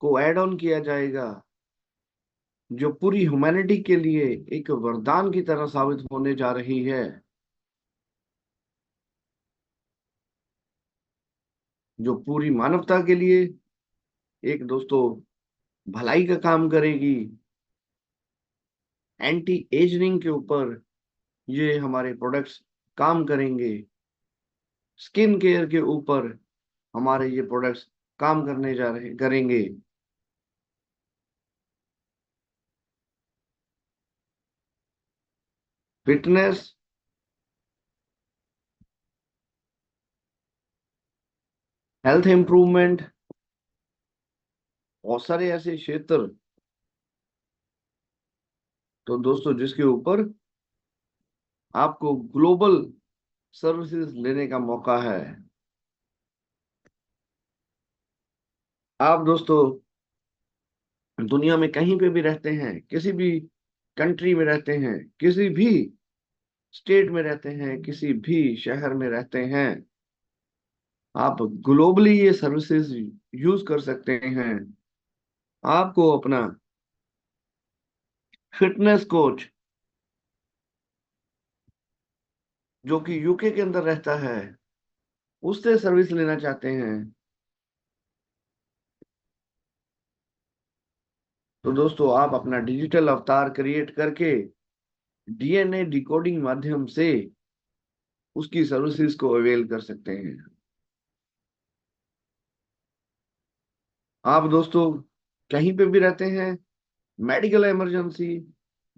को add on किया जाएगा, जो पूरी ह्यूमैनिटी के लिए एक वरदान की तरह साबित होने जा रही है, जो पूरी मानवता के लिए एक दोस्तों भलाई का काम करेगी। एंटी एजिंग के ऊपर ये हमारे प्रोडक्ट्स काम करेंगे। स्किन केयर के ऊपर हमारे ये प्रोडक्ट्स काम करने जा रहे करेंगे। फिटनेस, हेल्थ इंप्रूवमेंट, बहुत सारे ऐसे क्षेत्र, तो दोस्तों जिसके ऊपर आपको ग्लोबल सर्विसेज लेने का मौका है। आप दोस्तों दुनिया में कहीं पे भी रहते हैं, किसी भी कंट्री में रहते हैं, किसी भी स्टेट में रहते हैं, किसी भी शहर में रहते हैं, आप ग्लोबली ये सर्विसेज यूज कर सकते हैं। आपको अपना फिटनेस कोच, जो कि यूके के अंदर रहता है, उससे सर्विस लेना चाहते हैं, तो दोस्तों आप अपना डिजिटल अवतार क्रिएट करके डीएनए डिकोडिंग माध्यम से उसकी सर्विसेज को अवेल कर सकते हैं। आप दोस्तों कहीं पे भी रहते हैं, मेडिकल इमरजेंसी,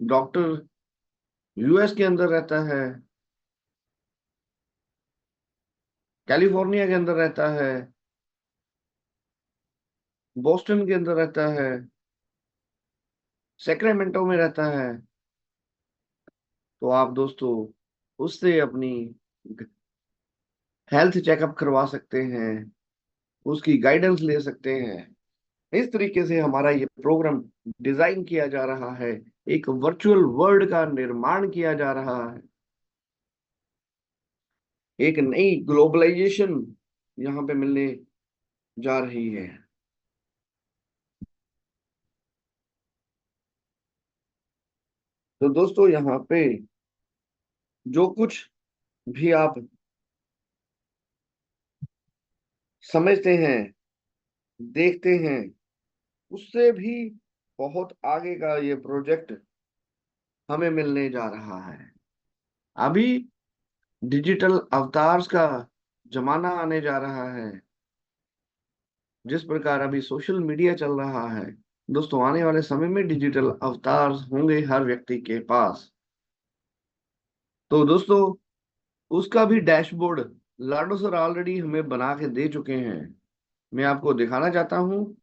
डॉक्टर यूएस के अंदर रहता है, कैलिफोर्निया के अंदर रहता है, बोस्टन के अंदर रहता है, सेक्रेमेंटो में रहता है, तो आप दोस्तों उससे अपनी हेल्थ चेकअप करवा सकते हैं, उसकी गाइडेंस ले सकते हैं। इस तरीके से हमारा ये प्रोग्राम डिजाइन किया जा रहा है। एक वर्चुअल वर्ल्ड का निर्माण किया जा रहा है। एक नई ग्लोबलाइजेशन यहाँ पे मिलने जा रही है। तो दोस्तों यहाँ पे जो कुछ भी आप समझते हैं, देखते हैं, उससे भी बहुत आगे का ये प्रोजेक्ट हमें मिलने जा रहा है। अभी डिजिटल अवतार्स का जमाना आने जा रहा है। जिस प्रकार अभी सोशल मीडिया चल रहा है, दोस्तों आने वाले समय में डिजिटल अवतार होंगे हर व्यक्ति के पास। तो दोस्तों उसका भी डैशबोर्ड लाडो सर ऑलरेडी हमें बना के दे चुके हैं। मैं आपको दिखाना चाहता हूँ।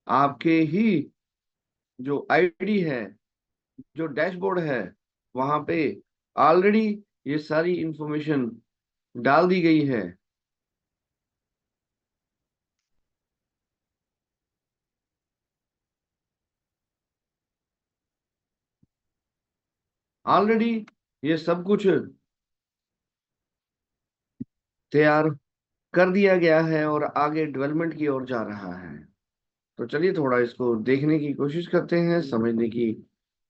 आपके ही जो आईडी है, जो डैशबोर्ड है, वहां पे ऑलरेडी ये सारी इंफॉर्मेशन डाल दी गई है। ऑलरेडी ये सब कुछ तैयार कर दिया गया है और आगे डेवलपमेंट की ओर जा रहा है। तो चलिए थोड़ा इसको देखने की कोशिश करते हैं, समझने की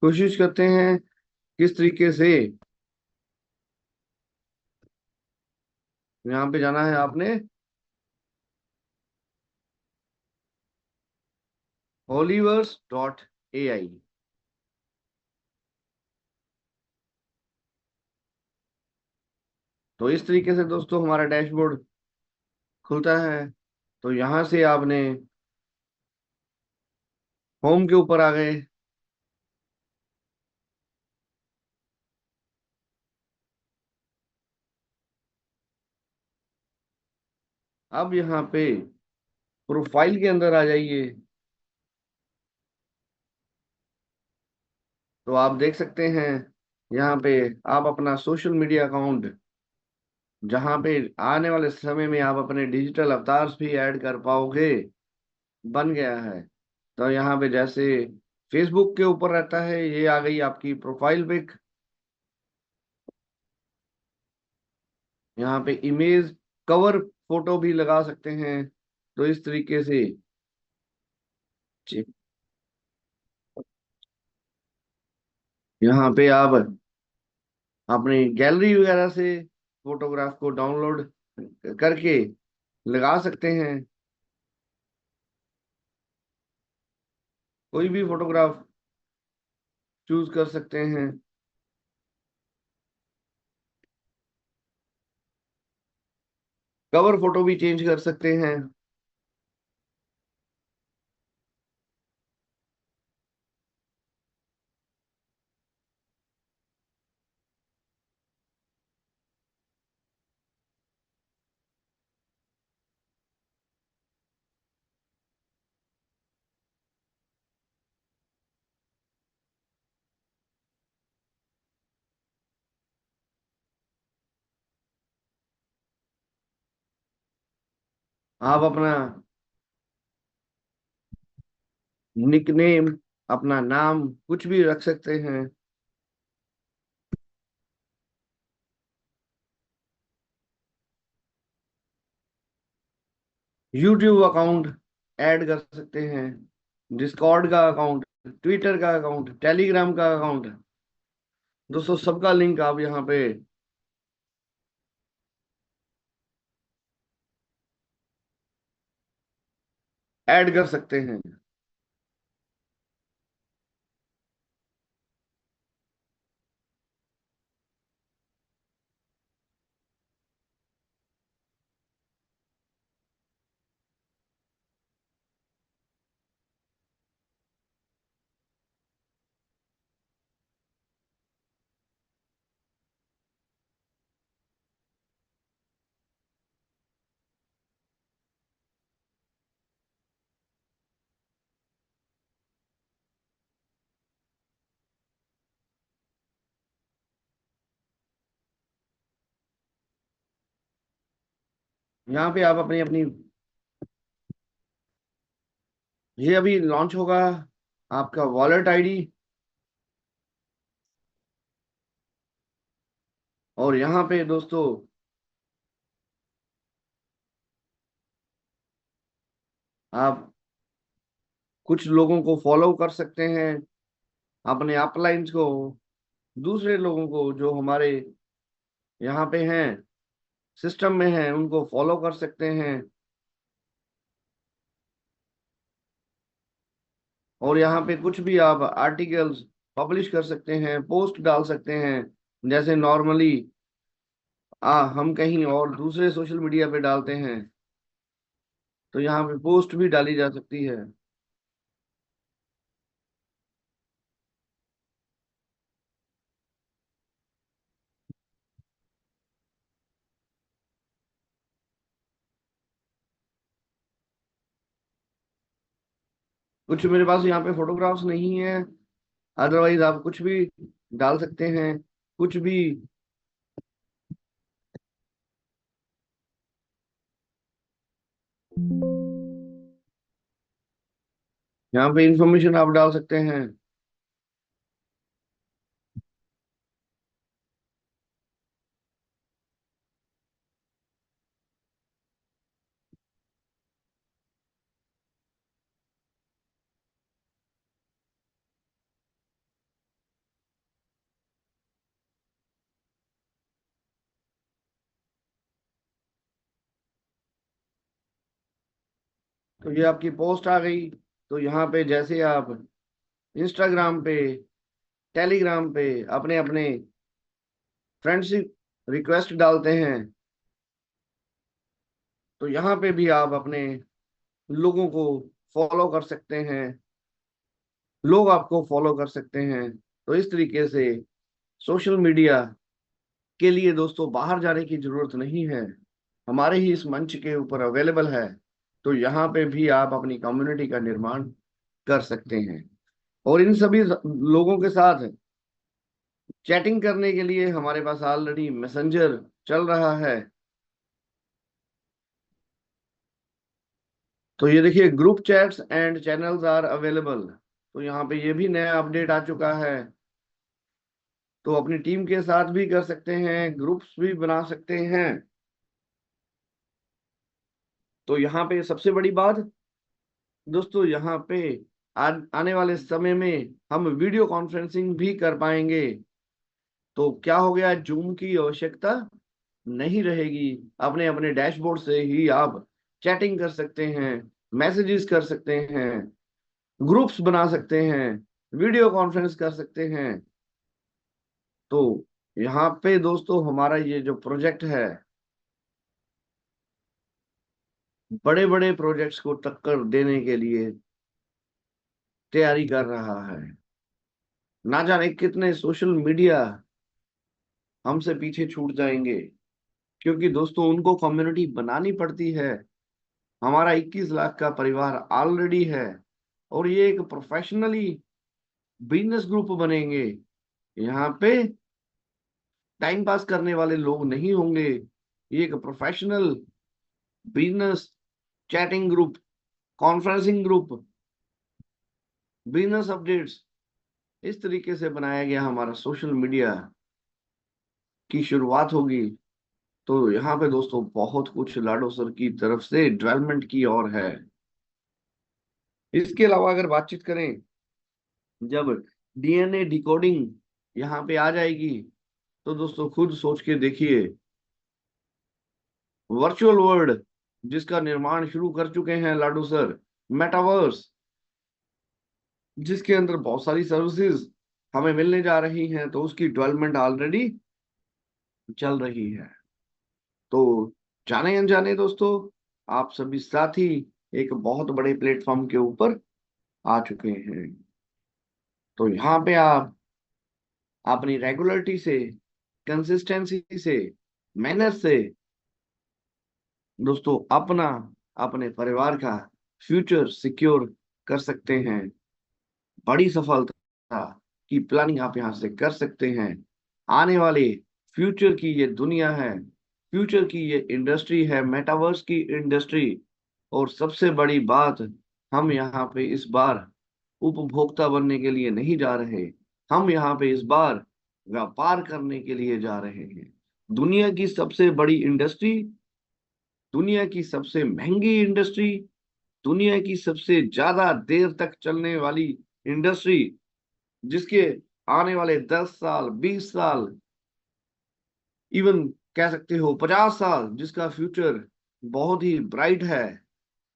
कोशिश करते हैं किस तरीके से। यहाँ पे जाना है आपने, holyverse.ai। तो इस तरीके से दोस्तों हमारा डैशबोर्ड खुलता है। तो यहाँ से आपने होम के ऊपर आ गए। अब यहाँ पे प्रोफाइल के अंदर आ जाइए। तो आप देख सकते हैं यहाँ पे आप अपना सोशल मीडिया अकाउंट, जहाँ पे आने वाले समय में आप अपने डिजिटल अवतार्स भी ऐड कर पाओगे, बन गया है। तो यहाँ पे जैसे फेसबुक के ऊपर रहता है, ये आ गई आपकी प्रोफाइल पिक। यहाँ पे इमेज कवर फोटो भी लगा सकते हैं। तो इस तरीके से जी। यहाँ पे आप अपनी गैलरी वगैरह से फोटोग्राफ को डाउनलोड करके लगा सकते हैं। कोई भी फोटोग्राफ चूज कर सकते हैं। कवर फोटो भी चेंज कर सकते हैं। आप अपना निकनेम, अपना नाम कुछ भी रख सकते हैं। यूट्यूब अकाउंट ऐड कर सकते हैं, डिस्कॉर्ड का अकाउंट, ट्विटर का अकाउंट, टेलीग्राम का अकाउंट। दोस्तों सबका लिंक आप यहाँ पे ऐड कर सकते हैं। यहाँ पे आप अपनी अपनी, ये अभी लॉन्च होगा आपका वॉलेट आईडी। और यहाँ पे दोस्तों आप कुछ लोगों को फॉलो कर सकते हैं, अपने अपलाइंस को, दूसरे लोगों को जो हमारे यहाँ पे हैं, सिस्टम में हैं, उनको फॉलो कर सकते हैं। और यहाँ पे कुछ भी आप आर्टिकल्स पब्लिश कर सकते हैं, पोस्ट डाल सकते हैं। जैसे नॉर्मली हम कहीं और दूसरे सोशल मीडिया पे डालते हैं, तो यहाँ पे पोस्ट भी डाली जा सकती है। कुछ मेरे पास यहाँ पे फोटोग्राफ्स नहीं है, अदरवाइज आप कुछ भी डाल सकते हैं, कुछ भी। यहाँ पे इंफॉर्मेशन आप डाल सकते हैं। तो ये आपकी पोस्ट आ गई। तो यहाँ पे जैसे आप इंस्टाग्राम पे, टेलीग्राम पे अपने अपने फ्रेंडशिप रिक्वेस्ट डालते हैं, तो यहाँ पे भी आप अपने लोगों को फॉलो कर सकते हैं, लोग आपको फॉलो कर सकते हैं। तो इस तरीके से सोशल मीडिया के लिए दोस्तों बाहर जाने की जरूरत नहीं है, हमारे ही इस मंच के ऊपर अवेलेबल है। तो यहाँ पे भी आप अपनी कम्युनिटी का निर्माण कर सकते हैं। और इन सभी लोगों के साथ चैटिंग करने के लिए हमारे पास ऑलरेडी मैसेंजर चल रहा है। तो ये देखिए, group chats and channels are available. तो यहाँ पे ये भी नया अपडेट आ चुका है। तो अपनी टीम के साथ भी कर सकते हैं, ग्रुप्स भी बना सकते हैं। तो यहाँ पे सबसे बड़ी बात दोस्तों, यहाँ पे आने वाले समय में हम वीडियो कॉन्फ्रेंसिंग भी कर पाएंगे। तो क्या हो गया, जूम की आवश्यकता नहीं रहेगी। अपने अपने डैशबोर्ड से ही आप चैटिंग कर सकते हैं, मैसेजेस कर सकते हैं, ग्रुप्स बना सकते हैं, वीडियो कॉन्फ्रेंस कर सकते हैं। तो यहाँ पे दोस्तों हमारा ये जो प्रोजेक्ट है, बड़े बड़े प्रोजेक्ट्स को टक्कर देने के लिए तैयारी कर रहा है। ना जाने कितने सोशल मीडिया हमसे पीछे छूट जाएंगे, क्योंकि दोस्तों उनको कम्युनिटी बनानी पड़ती है। हमारा 21 लाख का परिवार ऑलरेडी है, और ये एक प्रोफेशनली बिजनेस ग्रुप बनेंगे। यहाँ पे टाइम पास करने वाले लोग नहीं होंगे। ये एक professional business chatting group, conferencing group, business updates, इस तरीके से बनाया गया हमारा सोशल मीडिया की शुरुआत होगी। तो यहाँ पे दोस्तों बहुत कुछ लाडो सर की तरफ से डेवलपमेंट की ओर है। इसके अलावा अगर बातचीत करें, जब डीएनए डिकोडिंग यहाँ पे आ जाएगी, तो दोस्तों खुद सोच के देखिए, वर्चुअल वर्ल्ड जिसका निर्माण शुरू कर चुके हैं लाडू सर, मेटावर्स जिसके अंदर बहुत सारी सर्विसेज हमें मिलने जा रही हैं, तो उसकी डेवलपमेंट ऑलरेडी चल रही है। तो जाने अनजाने दोस्तों, आप सभी साथी एक बहुत बड़े प्लेटफॉर्म के ऊपर आ चुके हैं। तो यहाँ पे आप अपनी रेगुलरिटी से, कंसिस्टेंसी से, मेहनत से दोस्तों अपना, अपने परिवार का फ्यूचर सिक्योर कर सकते हैं। बड़ी सफलता की प्लानिंग आप यहाँ से कर सकते हैं। आने वाले फ्यूचर की ये दुनिया है, फ्यूचर की ये इंडस्ट्री है, मेटावर्स की इंडस्ट्री। और सबसे बड़ी बात, हम यहाँ पे इस बार उपभोक्ता बनने के लिए नहीं जा रहे, हम यहाँ पे इस बार व्यापार करने के लिए जा रहे हैं। दुनिया की सबसे बड़ी इंडस्ट्री, दुनिया की सबसे महंगी इंडस्ट्री, दुनिया की सबसे ज्यादा देर तक चलने वाली इंडस्ट्री, जिसके आने वाले 10 साल, 20 साल, इवन कह सकते हो 50 साल, जिसका फ्यूचर बहुत ही ब्राइट है,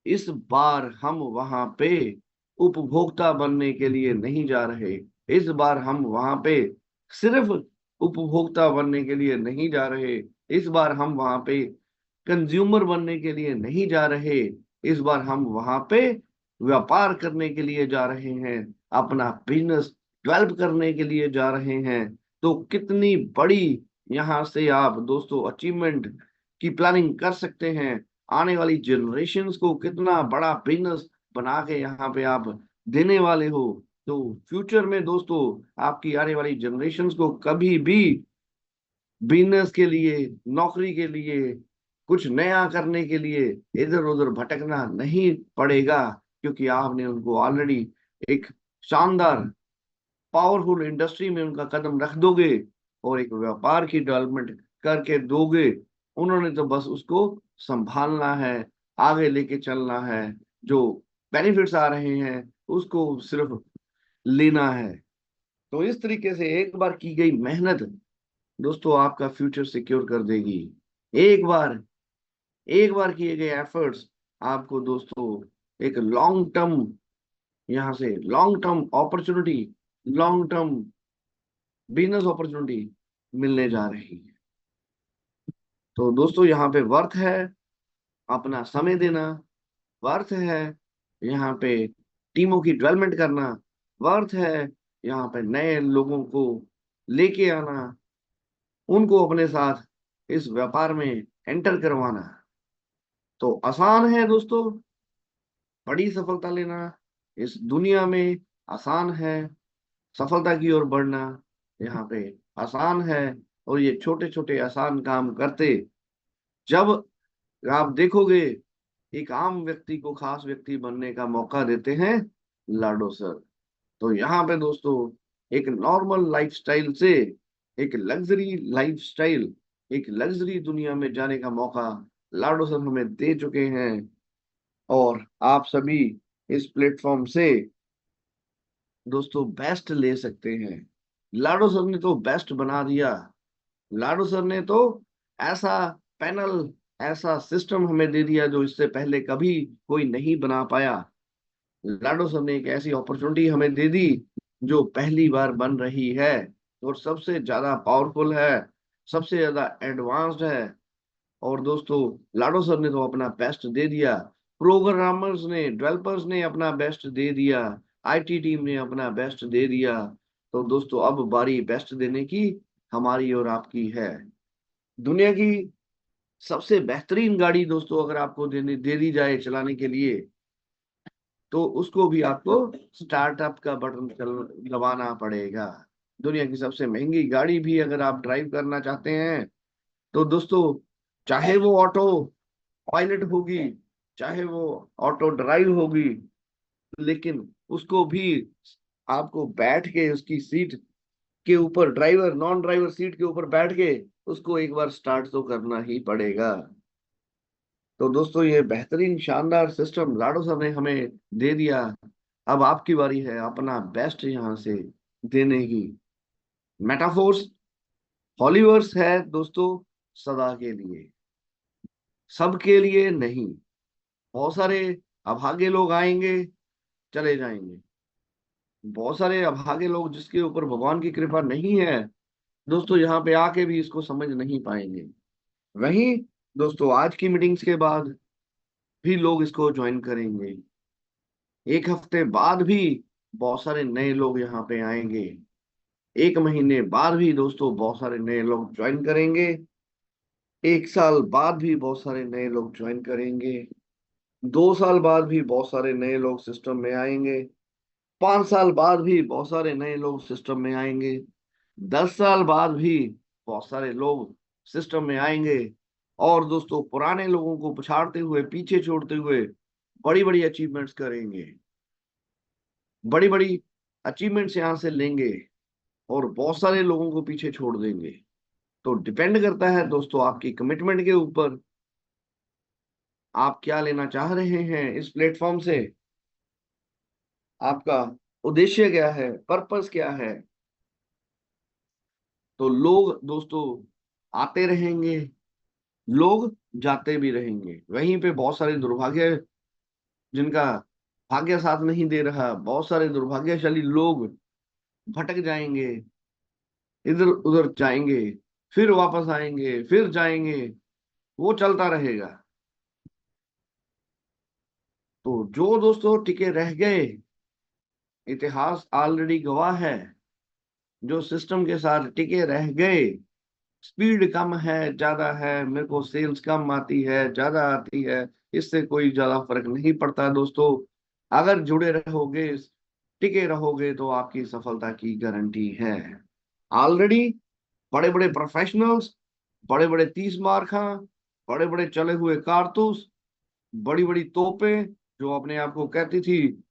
इस बार हम वहां पे उपभोक्ता बनने के लिए नहीं जा रहे। इस बार हम वहां पे सिर्फ उपभोक्ता बनने के लिए नहीं जा रहे। इस बार हम वहां पे कंज्यूमर बनने के लिए नहीं जा रहे। इस बार हम वहां पे व्यापार करने के लिए जा रहे हैं, अपना बिजनेस डेवलप करने के लिए जा रहे हैं। तो कितनी बड़ी यहाँ से आप दोस्तों अचीवमेंट की प्लानिंग कर सकते हैं। आने वाली जनरेशन्स को कितना बड़ा बिजनेस बना के यहाँ पे आप देने वाले हो। तो फ्यूचर में दोस्तों आपकी आने वाली जनरेशन्स को कभी भी बिजनेस के लिए, नौकरी के लिए, कुछ नया करने के लिए इधर उधर भटकना नहीं पड़ेगा, क्योंकि आपने उनको ऑलरेडी एक शानदार पावरफुल इंडस्ट्री में उनका कदम रख दोगे और एक व्यापार की डेवलपमेंट करके दोगे। उन्होंने तो बस उसको संभालना है, आगे लेके चलना है, जो बेनिफिट्स आ रहे हैं उसको सिर्फ लेना है। तो इस तरीके से एक बार की गई मेहनत दोस्तों आपका फ्यूचर सिक्योर कर देगी। एक बार, एक बार किए गए एफर्ट्स आपको दोस्तों एक लॉन्ग टर्म, यहाँ से long term opportunity, long term business opportunity मिलने जा रही है। तो दोस्तों यहाँ पे वर्थ है अपना समय देना, वर्थ है यहाँ पे टीमों की डेवलपमेंट करना, वर्थ है यहाँ पे नए लोगों को लेके आना, उनको अपने साथ इस व्यापार में एंटर करवाना। तो आसान है दोस्तों बड़ी सफलता लेना, इस दुनिया में आसान है सफलता की ओर बढ़ना, यहाँ पे आसान है। और ये छोटे छोटे आसान काम करते, जब आप देखोगे एक आम व्यक्ति को खास व्यक्ति बनने का मौका देते हैं लाडो सर। तो यहाँ पे दोस्तों एक नॉर्मल लाइफस्टाइल से एक लग्जरी लाइफस्टाइल, एक लग्जरी दुनिया में जाने का मौका लाडो सर हमें दे चुके हैं। और आप सभी इस प्लेटफॉर्म से दोस्तों बेस्ट ले सकते हैं। लाडो सर ने तो बेस्ट बना दिया। लाडो सर ने तो ऐसा पैनल, ऐसा सिस्टम हमें दे दिया जो इससे पहले कभी कोई नहीं बना पाया। लाडो सर ने एक ऐसी अपॉर्चुनिटी हमें दे दी जो पहली बार बन रही है, और सबसे ज्यादा पावरफुल है, सबसे ज्यादा एडवांस्ड है। और दोस्तों, लाडो सर ने तो अपना बेस्ट दे दिया, प्रोग्रामर्स ने, डेवलपर्स ने अपना बेस्ट दे दिया, आईटी टीम ने अपना बेस्ट दे दिया। तो दोस्तों, अब बारी बेस्ट देने की हमारी और आपकी है। दुनिया की सबसे बेहतरीन गाड़ी दोस्तों अगर आपको देने दे दी जाए चलाने के लिए, तो उसको भी आपको स्टार्टअप का बटन दबाना पड़ेगा। दुनिया की सबसे महंगी गाड़ी भी अगर आप ड्राइव करना चाहते हैं, तो दोस्तों, चाहे वो ऑटो पायलट होगी, चाहे वो ऑटो ड्राइव होगी, लेकिन उसको भी आपको बैठ के उसकी सीट के ऊपर, ड्राइवर नॉन ड्राइवर सीट के ऊपर बैठ के उसको एक बार स्टार्ट तो करना ही पड़ेगा। तो दोस्तों, ये बेहतरीन शानदार सिस्टम लाडो सर ने हमें दे दिया। अब आपकी बारी है अपना बेस्ट यहाँ से देने की। मेटाफोर्स, हॉलीवर्स है दोस्तों, सदा के लिए, सबके लिए नहीं। बहुत सारे अभागे लोग आएंगे, चले जाएंगे। बहुत सारे अभागे लोग जिसके ऊपर भगवान की कृपा नहीं है, दोस्तों, यहाँ पे आके भी इसको समझ नहीं पाएंगे। वहीं दोस्तों, आज की मीटिंग्स के बाद भी लोग इसको ज्वाइन करेंगे। एक हफ्ते बाद भी बहुत सारे नए लोग यहाँ पे आएंगे। एक महीने बाद भी दोस्तों बहुत सारे नए लोग ज्वाइन करेंगे। एक साल बाद भी बहुत सारे नए लोग ज्वाइन करेंगे। 2 साल बाद भी बहुत सारे नए लोग सिस्टम में आएंगे। 5 साल बाद भी बहुत सारे नए लोग सिस्टम में आएंगे। 10 साल बाद भी बहुत सारे लोग सिस्टम में आएंगे। और दोस्तों, पुराने लोगों को पछाड़ते हुए, पीछे छोड़ते हुए बड़ी बड़ी अचीवमेंट्स करेंगे, बड़ी बड़ी अचीवमेंट्स यहाँ से लेंगे, और बहुत सारे लोगों को पीछे छोड़ देंगे। तो डिपेंड करता है दोस्तों आपकी कमिटमेंट के ऊपर, आप क्या लेना चाह रहे हैं इस प्लेटफॉर्म से, आपका उद्देश्य क्या है, पर्पस क्या है। तो लोग दोस्तों आते रहेंगे, लोग जाते भी रहेंगे। वहीं पे बहुत सारे दुर्भाग्य, जिनका भाग्य साथ नहीं दे रहा, बहुत सारे दुर्भाग्यशाली लोग भटक जाएंगे, इधर उधर जाएंगे, फिर वापस आएंगे, फिर जाएंगे। वो चलता रहेगा। तो जो दोस्तों टिके रह गए, इतिहास ऑलरेडी गवाह है, जो सिस्टम के साथ टिके रह गए, स्पीड कम है ज्यादा है, मेरे को सेल्स कम आती है ज्यादा आती है, इससे कोई ज्यादा फर्क नहीं पड़ता दोस्तों। अगर जुड़े रहोगे, टिके रहोगे, तो आपकी सफलता की गारंटी है। ऑलरेडी बड़े बड़े प्रोफेशनल्स, बड़े बड़े 30 मार खां, बड़े बड़े चले हुए कारतूस, बड़ी बड़ी तोपें, जो अपने आप को कहती थी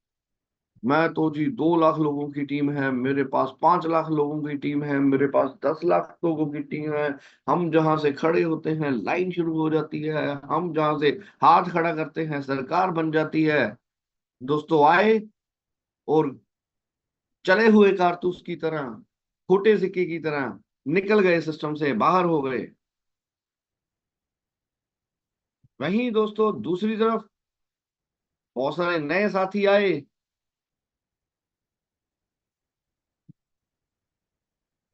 मैं तो जी 2 लाख लोगों की टीम है, मेरे पास 5 लाख लोगों की टीम है, मेरे पास 10 लाख लोगों की टीम है, हम जहां से खड़े होते हैं लाइन शुरू हो जाती है, हम जहां से हाथ खड़ा करते हैं सरकार बन जाती है। दोस्तों आए और चले हुए कारतूस की तरह, खोटे सिक्के की तरह निकल गए, सिस्टम से बाहर हो गए। वहीं दोस्तों दूसरी तरफ बहुत सारे नए साथी आए,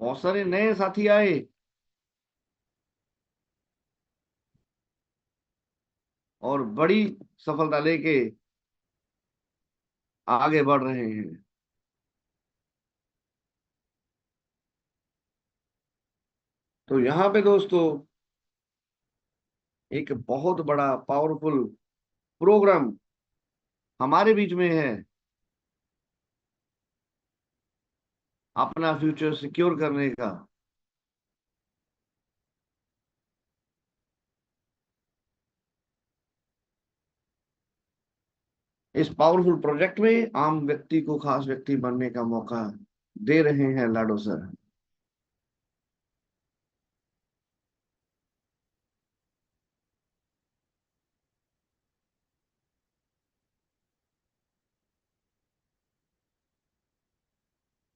बहुत सारे नए साथी आए, और बड़ी सफलता लेके आगे बढ़ रहे हैं। तो यहाँ पे दोस्तों एक बहुत बड़ा पावरफुल प्रोग्राम हमारे बीच में है, अपना फ्यूचर सिक्योर करने का। इस पावरफुल प्रोजेक्ट में आम व्यक्ति को खास व्यक्ति बनने का मौका दे रहे हैं लाडो सर।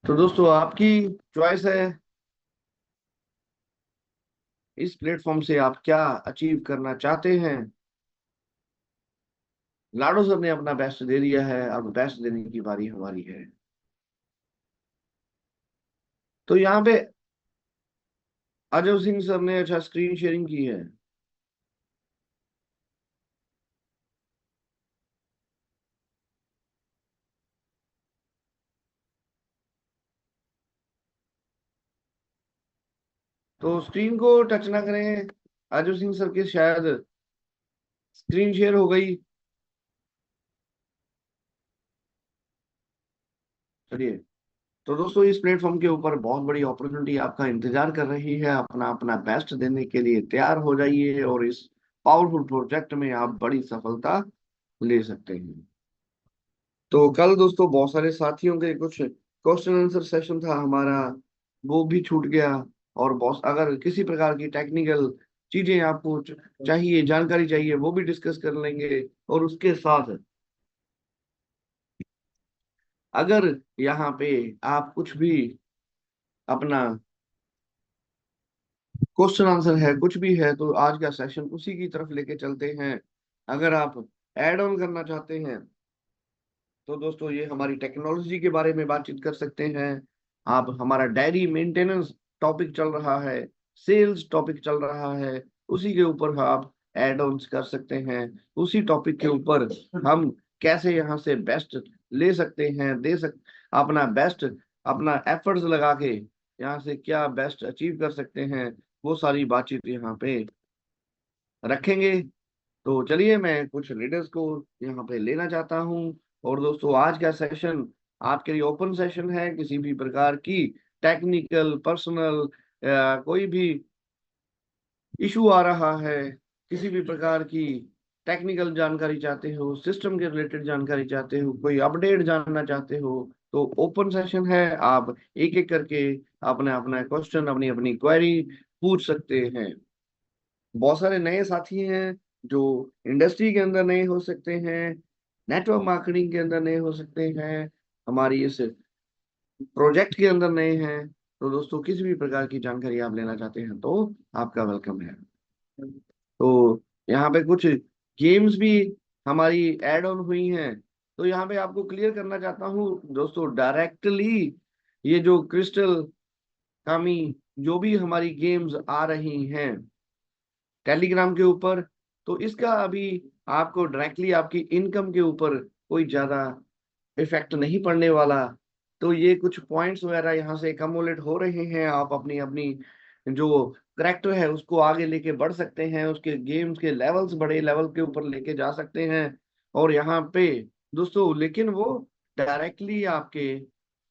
तो दोस्तों आपकी चॉइस है, इस प्लेटफॉर्म से आप क्या अचीव करना चाहते हैं। लाडो सर ने अपना बेस्ट दे दिया है, अब बेस्ट देने की बारी हमारी है। तो यहाँ पे अजय सिंह सर ने अच्छा स्क्रीन शेयरिंग की है। तो स्क्रीन को टच ना करें, अजय सिंह सर के शायद स्क्रीन शेयर हो गई। चलिए, तो दोस्तों इस प्लेटफॉर्म के ऊपर बहुत बड़ी अपॉर्चुनिटी आपका इंतजार कर रही है, अपना अपना बेस्ट देने के लिए तैयार हो जाइए और इस पावरफुल प्रोजेक्ट में आप बड़ी सफलता ले सकते हैं। तो कल दोस्तों बहुत सारे साथियों के कुछ क्वेश्चन आंसर सेशन था हमारा, वो भी छूट गया। और बॉस अगर किसी प्रकार की टेक्निकल चीजें आपको चाहिए, जानकारी चाहिए, वो भी डिस्कस कर लेंगे। और उसके साथ अगर यहाँ पे आप कुछ भी अपना क्वेश्चन आंसर है, कुछ भी है, तो आज का सेशन उसी की तरफ लेके चलते हैं। अगर आप ऐड ऑन करना चाहते हैं तो दोस्तों ये हमारी टेक्नोलॉजी के बारे में बातचीत कर सकते हैं आप। हमारा डायरी मेंटेनेंस टॉपिक चल रहा है, सेल्स टॉपिक चल रहा है, उसी के ऊपर आप एड ऑन्स कर सकते हैं। उसी टॉपिक के ऊपर हम कैसे यहाँ से बेस्ट ले सकते हैं, दे सक अपना बेस्ट, अपना एफर्ट्स लगा के यहाँ से क्या बेस्ट अचीव कर सकते हैं, वो सारी बातचीत यहाँ पे रखेंगे। तो चलिए मैं कुछ लीडर्स को यहाँ पे लेना चाहता हूँ। और दोस्तों आज का सेशन आपके लिए ओपन सेशन है। किसी भी प्रकार की टेक्निकल पर्सनल कोई भी इशू आ रहा है, किसी भी प्रकार की टेक्निकल जानकारी चाहते हो, सिस्टम के रिलेटेड जानकारी चाहते हो, कोई अपडेट जानना चाहते हो, तो ओपन सेशन है। आप एक एक करके अपना अपना क्वेश्चन, अपनी अपनी क्वेरी पूछ सकते हैं। बहुत सारे नए साथी हैं जो इंडस्ट्री के अंदर नए हो सकते हैं, नेटवर्क मार्केटिंग के अंदर नए हो सकते हैं, हमारी इस प्रोजेक्ट के अंदर नए हैं। तो दोस्तों किसी भी प्रकार की जानकारी आप लेना चाहते हैं तो आपका वेलकम है। तो यहाँ पे कुछ गेम्स भी हमारी ऐड ऑन हुई हैं। तो यहाँ पे आपको क्लियर करना चाहता हूँ दोस्तों, डायरेक्टली ये जो क्रिस्टल कामी जो भी हमारी गेम्स आ रही हैं टेलीग्राम के ऊपर, तो इसका अभी आपको डायरेक्टली आपकी इनकम के ऊपर कोई ज्यादा इफेक्ट नहीं पड़ने वाला। तो ये कुछ पॉइंट्स वगैरह यहाँ से कमोलेट हो रहे हैं, आप अपनी अपनी जो करेक्टर है उसको आगे लेके बढ़ सकते हैं, उसके गेम्स के लेवल्स बड़े लेवल के ऊपर लेके जा सकते हैं। और यहाँ पे दोस्तों लेकिन वो डायरेक्टली आपके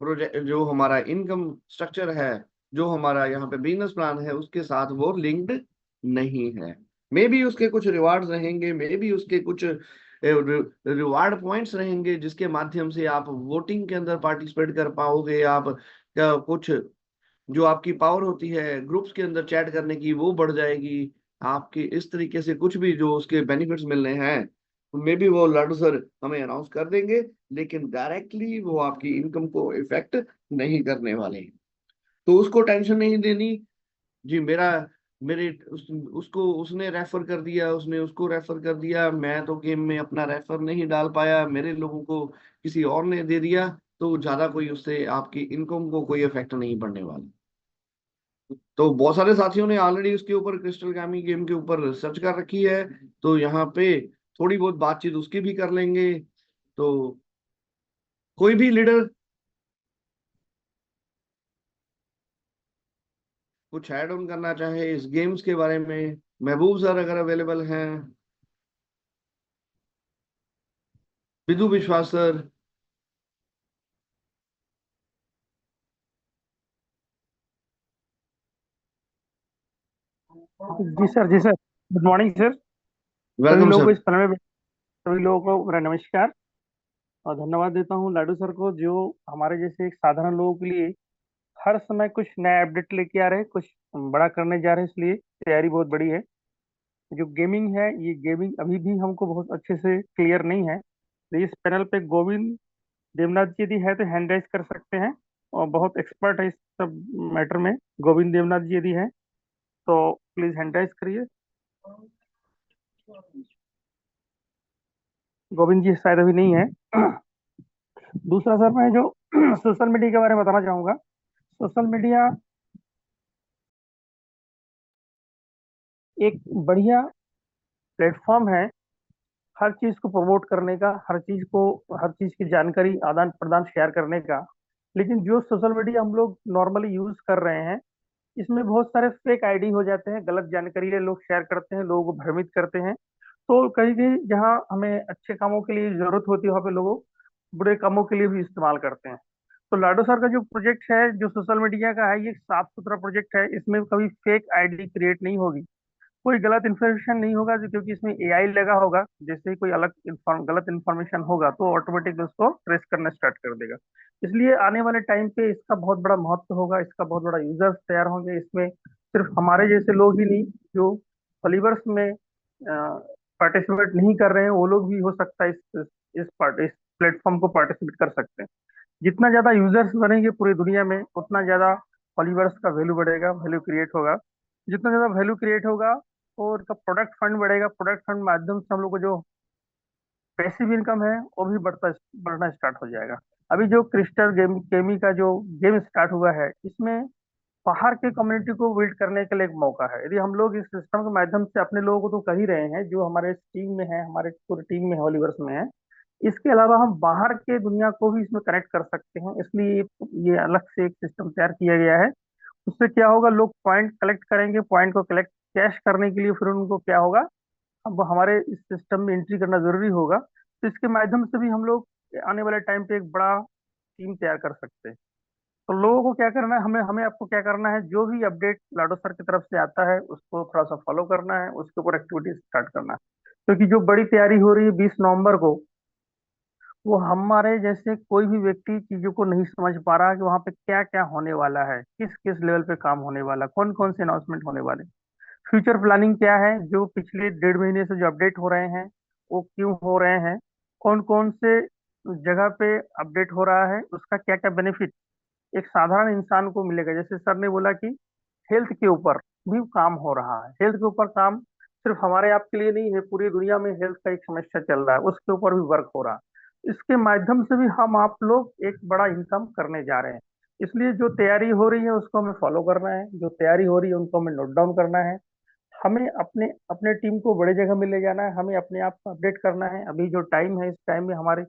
प्रोजेक्ट जो हमारा इनकम स्ट्रक्चर है, जो हमारा यहाँ पे बिजनेस प्लान है, उसके साथ वो लिंक्ड नहीं है। मे बी उसके कुछ रिवार्ड्स रहेंगे, मे बी उसके कुछ रिवार्ड पॉइंट्स रहेंगे जिसके माध्यम से आप वोटिंग के अंदर पार्टिसिपेट कर पाओगे। आप कुछ जो आपकी पावर होती है ग्रुप्स के अंदर चैट करने की, वो बढ़ जाएगी। आपके इस तरीके से कुछ भी जो उसके बेनिफिट्स मिलने हैं, मे बी वो लाडू सर हमें अनाउंस कर देंगे, लेकिन डायरेक्टली वो आपकी इनकम को इफेक्ट नहीं करने वाले। तो उसको टेंशन नहीं देनी। जी मेरा मेरे उसको उसने रेफर कर दिया, उसने उसको रेफर कर दिया, मैं तो गेम में अपना रेफर नहीं डाल पाया, मेरे लोगों को किसी और ने दे दिया, तो ज्यादा कोई उससे आपकी इनकम को कोई इफेक्ट नहीं पड़ने वाला। तो बहुत सारे साथियों ने ऑलरेडी उसके ऊपर क्रिस्टल गैमी गेम के ऊपर सर्च कर रखी है, तो यहाँ पे थोड़ी बहुत बातचीत उसकी भी कर लेंगे। तो कोई भी लीडर कुछ ऐड ऑन करना चाहे इस गेम्स के बारे में, महबूब सर अगर अवेलेबल हैं, विदु विश्वास सर। जी सर, जी सर। Good morning sir. सभी वेलकम लोगों को सर। इस पैनल में, सभी लोगों को मेरा नमस्कार और धन्यवाद देता हूँ लाडू सर को, जो हमारे जैसे एक साधारण लोगों के लिए हर समय कुछ नया अपडेट लेके आ रहे हैं, कुछ बड़ा करने जा रहे हैं, इसलिए तैयारी बहुत बड़ी है। जो गेमिंग है, ये गेमिंग अभी भी हमको बहुत अच्छे से क्लियर नहीं है, तो इस पैनल पे गोविंद देवनाथ जी यदि है तो हैंड राइज कर सकते हैं। और बहुत एक्सपर्ट है इस सब मैटर में। गोविंद देवनाथ जी यदि हैं तो प्लीज हैंड राइज करिए। गोविंद जी शायद अभी नहीं है। दूसरा सर, मैं जो सोशल मीडिया के बारे में बताना चाहूंगा। सोशल मीडिया एक बढ़िया प्लेटफॉर्म है हर चीज को प्रमोट करने का, हर चीज की जानकारी आदान प्रदान शेयर करने का। लेकिन जो सोशल मीडिया हम लोग नॉर्मली यूज कर रहे हैं, इसमें बहुत सारे फेक आईडी हो जाते हैं, गलत जानकारी लोग शेयर करते हैं, लोगों को भ्रमित करते हैं। तो कहीं कहीं जहाँ हमें अच्छे कामों के लिए जरूरत होती है, वहाँ पे लोगों बुरे कामों के लिए भी इस्तेमाल करते हैं। तो लाडो सर का जो प्रोजेक्ट है, जो सोशल मीडिया का है, ये एक साफ सुथरा प्रोजेक्ट है। इसमें कभी फेक आईडी क्रिएट नहीं होगी, कोई गलत इन्फॉर्मेशन नहीं होगा, क्योंकि इसमें एआई लगा होगा। जैसे ही कोई गलत इन्फॉर्मेशन होगा तो ऑटोमेटिक उसको ट्रेस करना स्टार्ट कर देगा। इसलिए आने वाले टाइम पे इसका बहुत बड़ा महत्व होगा, इसका बहुत बड़ा यूजर्स तैयार होंगे। इसमें सिर्फ हमारे जैसे लोग ही नहीं, जो फॉलोवर्स में पार्टिसिपेट नहीं कर रहे हैं, वो लोग भी हो सकता है इस प्लेटफॉर्म को पार्टिसिपेट कर सकते हैं। जितना ज्यादा यूजर्स बनेंगे पूरी दुनिया में, उतना ज्यादा फॉलोवर्स का वैल्यू बढ़ेगा, वैल्यू क्रिएट होगा। जितना ज्यादा वैल्यू क्रिएट होगा और उसका प्रोडक्ट फंड बढ़ेगा, प्रोडक्ट फंड माध्यम से हम लोग को जो पैसिव इनकम है वो भी बढ़ना स्टार्ट हो जाएगा। अभी जो क्रिस्टल गेमी का जो गेम स्टार्ट हुआ है, इसमें बाहर के कम्युनिटी को बिल्ड करने के लिए एक मौका है। यदि हम लोग इस सिस्टम के माध्यम से अपने लोगों को तो कर ही रहे हैं, जो हमारे टीम में है, हमारे पूरी टीम में है, ओलिवर्स में है, इसके अलावा हम बाहर के दुनिया को भी इसमें कनेक्ट कर सकते हैं। इसलिए ये अलग से एक सिस्टम तैयार किया गया है। उससे क्या होगा, लोग पॉइंट कलेक्ट करेंगे, पॉइंट को कलेक्ट कैश करने के लिए फिर उनको क्या होगा, अब हमारे इस सिस्टम में एंट्री करना जरूरी होगा। तो इसके माध्यम से भी हम लोग आने वाले टाइम पे एक बड़ा टीम तैयार कर सकते हैं। तो लोगों को क्या करना है, हमें हमें आपको क्या करना है, जो भी अपडेट लाडो सर की तरफ से आता है उसको थोड़ा सा फॉलो करना है, उसके ऊपर एक्टिविटी स्टार्ट करना है। क्योंकि जो बड़ी तैयारी हो रही है 20 नवंबर को, वो हमारे जैसे कोई भी व्यक्ति चीजों को नहीं समझ पा रहा कि वहां पे क्या क्या होने वाला है, किस किस लेवल पे काम होने वाला, कौन कौन से अनाउंसमेंट होने वाले, फ्यूचर प्लानिंग क्या है, जो पिछले 1.5 महीने से जो अपडेट हो रहे हैं वो क्यों हो रहे हैं, कौन कौन से जगह पे अपडेट हो रहा है, उसका क्या क्या बेनिफिट एक साधारण इंसान को मिलेगा। जैसे सर ने बोला कि हेल्थ के ऊपर भी काम हो रहा है। हेल्थ के ऊपर काम सिर्फ हमारे आप के लिए नहीं है, पूरी दुनिया में हेल्थ का एक समस्या चल रहा है, उसके ऊपर भी वर्क हो रहा है। इसके माध्यम से भी हम आप लोग एक बड़ा इनकम करने जा रहे हैं। इसलिए जो तैयारी हो रही है उसको हमें फॉलो करना है, जो तैयारी हो रही है उनको हमें नोट डाउन करना है। हमें अपने अपने टीम को बड़े जगह में ले जाना है, हमें अपने आप को अपडेट करना है। अभी जो टाइम है, इस टाइम में हमारे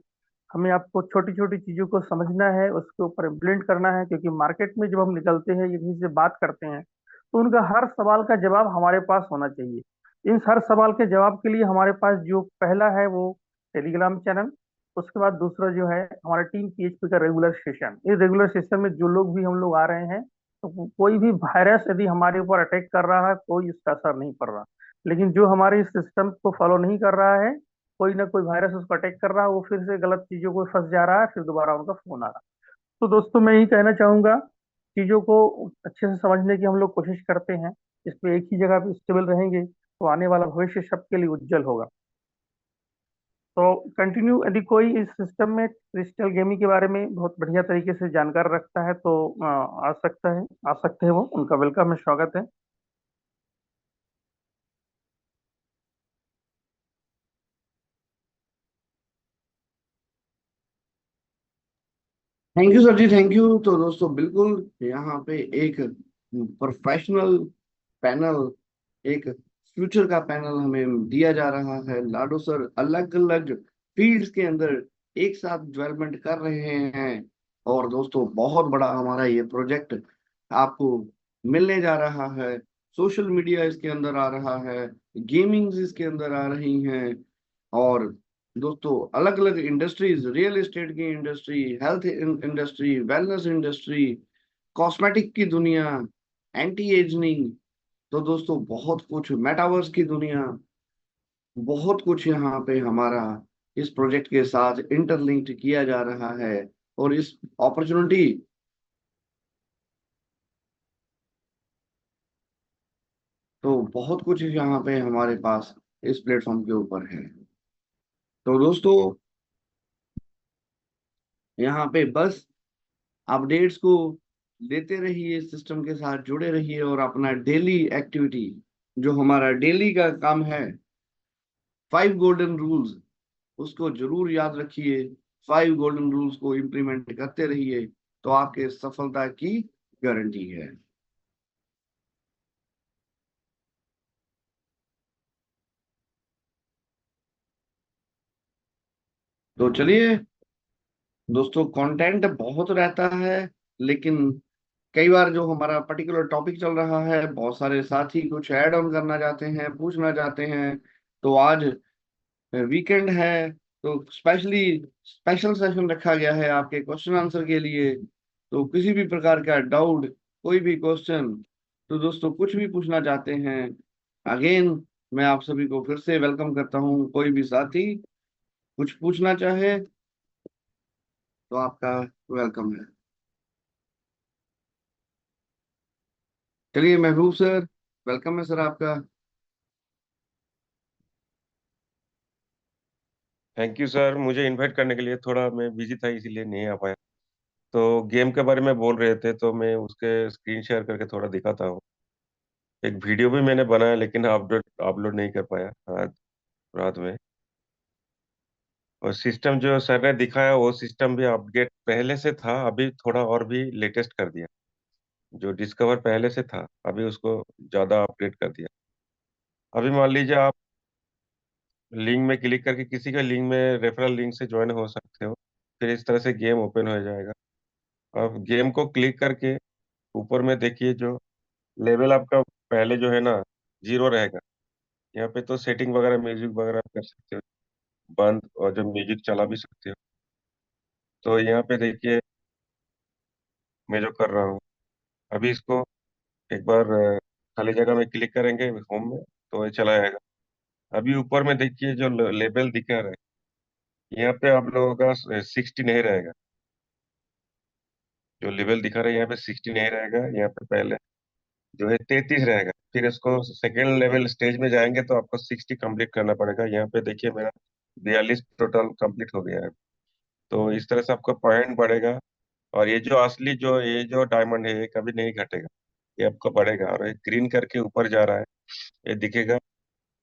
हमें आपको छोटी छोटी चीजों को समझना है, उसके ऊपर इम्प्लीमेंट करना है। क्योंकि मार्केट में जब हम निकलते हैं या किसी से बात करते हैं, तो उनका हर सवाल का जवाब हमारे पास होना चाहिए। इन हर सवाल के जवाब के लिए हमारे पास जो पहला है वो टेलीग्राम चैनल, उसके बाद दूसरा जो है हमारा टीम पीएचपी का रेगुलर सेशन। इस रेगुलर सेशन में जो लोग भी हम लोग आ रहे हैं, तो कोई भी वायरस यदि हमारे ऊपर अटैक कर रहा है, कोई इसका असर नहीं पड़ रहा। लेकिन जो हमारे इस सिस्टम को फॉलो नहीं कर रहा है, कोई ना कोई वायरस उसको अटैक कर रहा है, वो फिर से गलत चीजों को फंस जा रहा है, फिर दोबारा उनका फोन आ रहा है। तो दोस्तों मैं यही कहना चाहूंगा, चीजों को अच्छे से समझने की हम लोग कोशिश करते हैं, इस पे एक ही जगह पे स्टेबल रहेंगे तो आने वाला भविष्य सबके लिए उज्जवल होगा। तो कंटिन्यू, यदि कोई इस सिस्टम में क्रिस्टल गेमिंग के बारे में बहुत बढ़िया तरीके से जानकार रखता है तो आ सकते हैं, वो उनका वेलकम है, स्वागत है। Thank you sir ji, thank you. तो दोस्तों बिल्कुल यहाँ पे एक प्रोफेशनल पैनल, एक फ्यूचर का पैनल हमें दिया जा रहा है। लाडो सर अलग अलग फील्ड्स के अंदर एक साथ डेवलपमेंट कर रहे हैं। और दोस्तों बहुत बड़ा हमारा ये प्रोजेक्ट आपको मिलने जा रहा है। सोशल मीडिया इसके अंदर आ रहा है, गेमिंग इसके अंदर आ रही हैं। और दोस्तों अलग अलग इंडस्ट्रीज, रियल एस्टेट की industry, health industry, wellness industry, cosmetic की दुनिया, एंटी एजिंग, तो दोस्तों बहुत कुछ, मेटावर्स की दुनिया, बहुत कुछ यहाँ पे हमारा इस प्रोजेक्ट के साथ इंटरलिंक्ड किया जा रहा है। और इस अपॉर्चुनिटी, तो बहुत कुछ यहाँ पे हमारे पास इस प्लेटफॉर्म के ऊपर है। तो दोस्तों यहाँ पे बस अपडेट्स को लेते रहिए, सिस्टम के साथ जुड़े रहिए, और अपना डेली एक्टिविटी, जो हमारा डेली का काम है, 5 गोल्डन रूल्स, उसको जरूर याद रखिए। 5 गोल्डन रूल्स को इम्प्लीमेंट करते रहिए, तो आपके सफलता की गारंटी है। तो चलिए दोस्तों, कंटेंट बहुत रहता है, लेकिन कई बार जो हमारा पर्टिकुलर टॉपिक चल रहा है, बहुत सारे साथी कुछ ऐड ऑन करना चाहते हैं, पूछना चाहते हैं। तो आज वीकेंड है, तो स्पेशली स्पेशल सेशन रखा गया है आपके क्वेश्चन आंसर के लिए। तो किसी भी प्रकार का डाउट, कोई भी क्वेश्चन, तो दोस्तों कुछ भी पूछना चाहते हैं, अगेन मैं आप सभी को फिर से वेलकम करता हूँ। कोई भी साथी कुछ पूछना चाहे तो आपका वेलकम है। चलिए महबूब सर, वेलकम है सर आपका। थैंक यू सर, मुझे इनवाइट करने के लिए। थोड़ा मैं बिजी था इसीलिए नहीं आ पाया। तो गेम के बारे में बोल रहे थे तो मैं उसके स्क्रीन शेयर करके थोड़ा दिखाता हूँ। एक वीडियो भी मैंने बनाया लेकिन अपलोड अपलोड नहीं कर पाया आज रात में। और सिस्टम जो सर ने दिखाया वो सिस्टम भी अपडेट पहले से था, अभी थोड़ा और भी लेटेस्ट कर दिया। जो डिस्कवर पहले से था अभी उसको ज़्यादा अपडेट कर दिया। अभी मान लीजिए आप लिंक में क्लिक करके किसी का लिंक में रेफरल लिंक से ज्वाइन हो सकते हो। फिर इस तरह से गेम ओपन हो जाएगा। अब गेम को क्लिक करके ऊपर में देखिए जो लेवल आपका पहले जो है ना, 0 रहेगा। यहाँ पे तो सेटिंग वगैरह म्यूजिक वगैरह आप कर सकते हो बंद, और जो म्यूजिक चला भी सकते हो। तो यहाँ पे देखिए मैं जो कर रहा हूँ अभी इसको एक बार खाली जगह में क्लिक करेंगे होम में तो ये चला जाएगा। अभी ऊपर में देखिए जो लेवल दिखा रहा है, यहाँ पे आप लोगों का 60 नहीं रहेगा। जो लेवल दिखा रहा है यहाँ पे 60 नहीं रहेगा, यहाँ पे पहले जो है 33 रहेगा। फिर इसको सेकेंड लेवल स्टेज में जाएंगे तो आपको 60 कंप्लीट करना पड़ेगा। यहाँ पे देखिए मेरा 42 टोटल कंप्लीट हो गया है। तो इस तरह से आपका पॉइंट बढ़ेगा। और ये जो असली जो ये जो डायमंड है ये कभी नहीं घटेगा, ये आपका बढ़ेगा। और ये ग्रीन करके ऊपर जा रहा है, ये दिखेगा।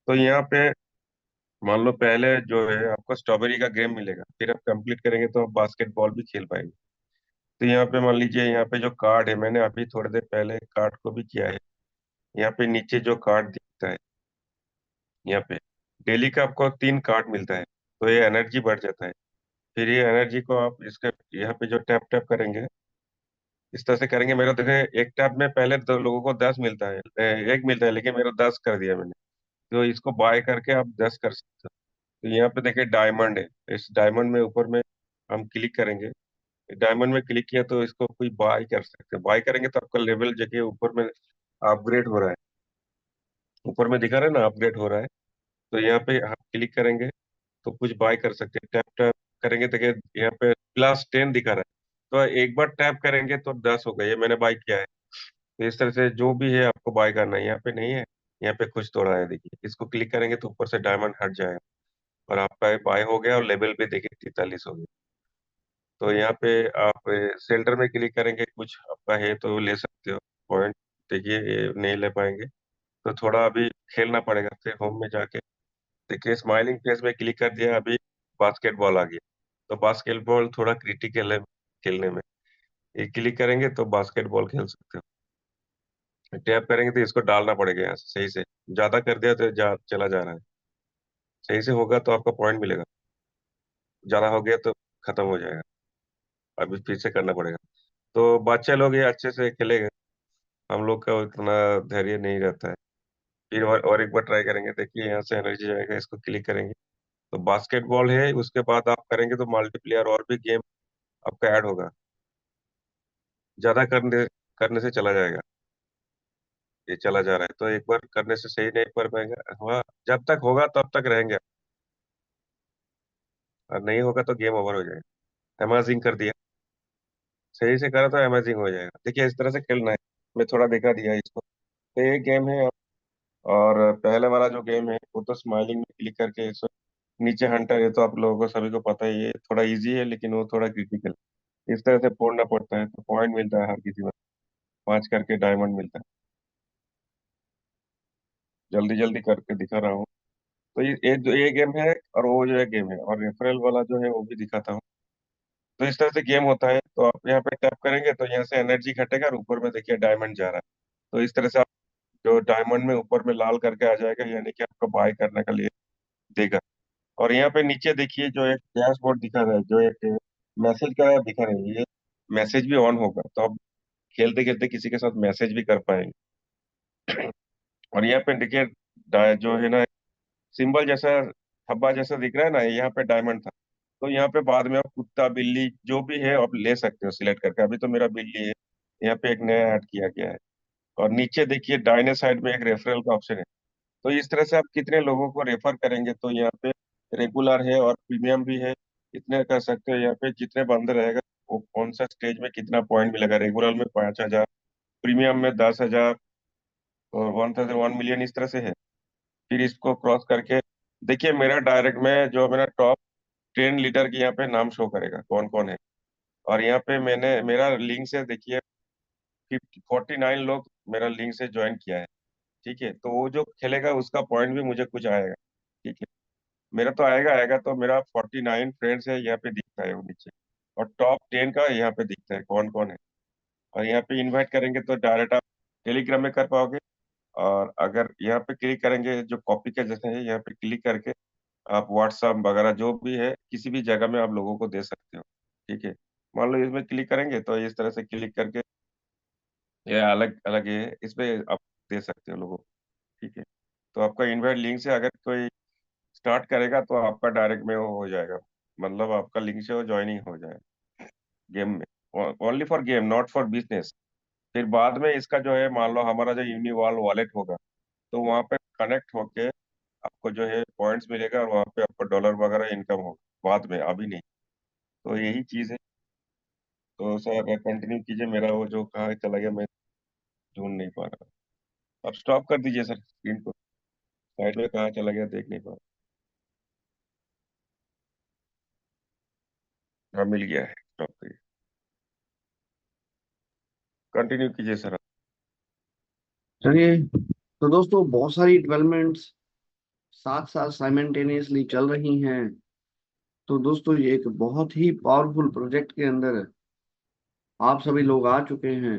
तो यहाँ पे मान लो पहले जो है आपको स्ट्रॉबेरी का गेम मिलेगा, फिर आप कंप्लीट करेंगे तो आप बास्केटबॉल भी खेल पाएंगे। तो यहाँ पे मान लीजिए यहाँ पे जो कार्ड है, मैंने अभी थोड़ी देर पहले कार्ड को भी किया है। यहाँ पे नीचे जो कार्ड दिखता है, यहाँ पे डेली का आपको 3 कार्ड मिलता है, तो ये एनर्जी बढ़ जाता है। फिर ये एनर्जी को आप इसके यहाँ पे जो टैप टैप करेंगे, इस तरह से करेंगे। मेरा देखे एक टैप में पहले 2 लोगों को 10 मिलता है, एक मिलता है, लेकिन मेरा 10 कर दिया मैंने। तो इसको बाय करके आप 10 कर सकते हो। तो यहाँ पे देखिए डायमंड है, इस डायमंड में ऊपर में हम क्लिक करेंगे। डायमंड में क्लिक किया तो इसको कोई बाय कर सकते हैं। बाय करेंगे तो आपका लेवल जगह ऊपर में अपग्रेड हो रहा है। ऊपर में दिखा रहा है ना अपग्रेड हो रहा है। तो यहाँ पे आप क्लिक करेंगे तो कुछ बाय कर सकते हैं। टैप टैप करेंगे तो यहाँ पे +10 दिखा रहा है। तो एक बार टैप करेंगे तो 10 हो गए, ये मैंने बाय किया है। तो इस तरह से जो भी है आपको बाय करना है। यहाँ पे नहीं है, यहाँ पे कुछ तो रहा है, देखिए इसको क्लिक करेंगे तो ऊपर से डायमंड हट जाएगा और आपका ये बाय हो गया। और लेवल पे देखिए 43 हो गया। तो यहाँ पे आप सेल्टर में क्लिक करेंगे, कुछ आपका है तो ले सकते हो पॉइंट। देखिए ये नहीं ले पाएंगे तो थोड़ा अभी खेलना पड़ेगा। फिर होम में जाके देखिए स्माइलिंग फेस में क्लिक कर दिया, अभी बास्केटबॉल आ गया। तो बास्केटबॉल थोड़ा क्रिटिकल है खेलने में। ये क्लिक करेंगे तो बास्केटबॉल खेल सकते हो। टैप करेंगे तो इसको डालना पड़ेगा यहाँ से सही से। ज्यादा कर दिया तो चला जा रहा है। सही से होगा तो आपका पॉइंट मिलेगा, ज्यादा हो गया तो खत्म हो जाएगा। अभी फिर से करना पड़ेगा। तो बच्चे लोग ये अच्छे से खेलेंगे, हम लोग का उतना धैर्य नहीं रहता है। फिर और एक बार ट्राई करेंगे। देखिए यहाँ से एनर्जी जाएगा, इसको क्लिक करेंगे तो बास्केटबॉल है। उसके बाद आप करेंगे तो मल्टीप्लेयर और भी गेम आपका ऐड होगा। ज्यादा करने करने से चला जाएगा, ये चला जा रहा है तो एक बार करने से सही नहीं कर पाएंगे। हुआ जब तक होगा तब तक रहेंगे, और नहीं होगा तो गेम ओवर हो जाएगा। अमेजिंग कर दिया, सही से करा तो अमेजिंग हो जाएगा। देखिए इस तरह से खेलना है, मैं थोड़ा दिखा दिया इसको। तो ये गेम है। और पहले वाला जो गेम है वो तो स्माइलिंग में क्लिक करके नीचे हंटर है, तो आप लोगों को सभी को पता ही है, ये थोड़ा इजी है लेकिन वो थोड़ा क्रिटिकल। इस तरह से फोड़ना पड़ता है, तो पॉइंट मिलता है हर किसी में, 5 करके डायमंड मिलता है। जल्दी जल्दी करके दिखा रहा हूँ। तो ये गेम है, और वो जो है गेम है, और रेफरल वाला जो है वो भी दिखाता हूँ। तो इस तरह से गेम होता है। तो आप यहाँ पे टैप करेंगे तो यहाँ से एनर्जी घटेगा, और ऊपर में देखिए डायमंड जा रहा है। तो इस तरह से आप जो डायमंड में ऊपर में लाल करके आ जाएगा, यानी कि आपको बाय करने के लिए देगा। और यहाँ पे नीचे देखिए जो एक डैशबोर्ड दिखा रहा है, जो एक मैसेज का दिखा रहा है, ये मैसेज भी ऑन होगा, तो आप खेलते खेलते किसी के साथ मैसेज भी कर पाएंगे। और यहाँ पे देखिए जो है ना, सिंबल जैसा, थब्बा जैसा दिख रहा है ना, यहाँ पे डायमंड था। तो यहाँ पे बाद में आप कुत्ता बिल्ली जो भी है आप ले सकते हो सिलेक्ट करके। अभी तो मेरा बिल्ली है। यहाँ पे एक नया ऐड किया गया है। और नीचे देखिए दाहिने साइड में एक रेफरल का ऑप्शन है। तो इस तरह से आप कितने लोगों को रेफर करेंगे, तो यहाँ पे रेगुलर है और प्रीमियम भी है, इतने कर सकते हो। यहाँ पे जितने बंदे रहेगा, वो कौन सा स्टेज में कितना पॉइंट मिलेगा, रेगुलर में 5,000, प्रीमियम में 10,000, और 1,000 1 मिलियन, इस तरह से है। फिर इसको क्रॉस करके देखिए मेरा डायरेक्ट में जो मेरा टॉप 10 लीटर की यहाँ पे नाम शो करेगा कौन कौन है। और यहाँ पे मैंने मेरा लिंक से देखिए 49 लोग मेरा लिंक से ज्वाइन किया है। ठीक है, तो वो जो खेलेगा उसका पॉइंट भी मुझे कुछ आएगा। ठीक है, मेरा तो आएगा आएगा। तो मेरा 49 फ्रेंड्स है, यहाँ पे दिखता है वो नीचे। और टॉप 10 का यहाँ पे दिखता है कौन कौन है। और यहाँ पे इनवाइट करेंगे तो डायरेक्ट आप टेलीग्राम में कर पाओगे। और अगर यहाँ पे क्लिक करेंगे, जो कॉपी के जैसे है, यहाँ पे क्लिक करके आप व्हाट्सएप वगैरह जो भी है किसी भी जगह में आप लोगों को दे सकते हो। ठीक है, मान लो इसमें क्लिक करेंगे तो इस तरह से क्लिक करके ये अलग अलग ये इसमें आप दे सकते हो लोगों को। ठीक है, तो आपका इनवाइट लिंक से अगर कोई स्टार्ट करेगा तो आपका डायरेक्ट में वो हो जाएगा, मतलब आपका लिंक से वो ज्वाइनिंग हो जाएगा गेम में। Only for game, not for business. फिर बाद में इसका जो है, मान लो हमारा जो यूनिवॉल वॉलेट होगा, तो वहाँ पे कनेक्ट होके आपको जो है पॉइंट्स मिलेगा, और वहाँ पे आपको डॉलर वगैरह इनकम होगा बाद में, अभी नहीं। तो यही चीज है। तो सर कंटिन्यू कीजिए, मेरा वो जो कहाँ चला गया मैं ढूंढ नहीं पा रहा। आप स्टॉप कर दीजिए सर स्क्रीन को, साइड में कहाँ चला गया देख नहीं पा रहा। हाँ, मिल गया है, स्टॉप करिए, कंटिन्यू कीजिए सर। चलिए, तो दोस्तों बहुत सारी डेवलपमेंट्स साथ साथ साइमल्टेनियसली चल रही हैं। तो दोस्तों ये एक बहुत ही पावरफुल प्रोजेक्ट के अंदर आप सभी लोग आ चुके हैं।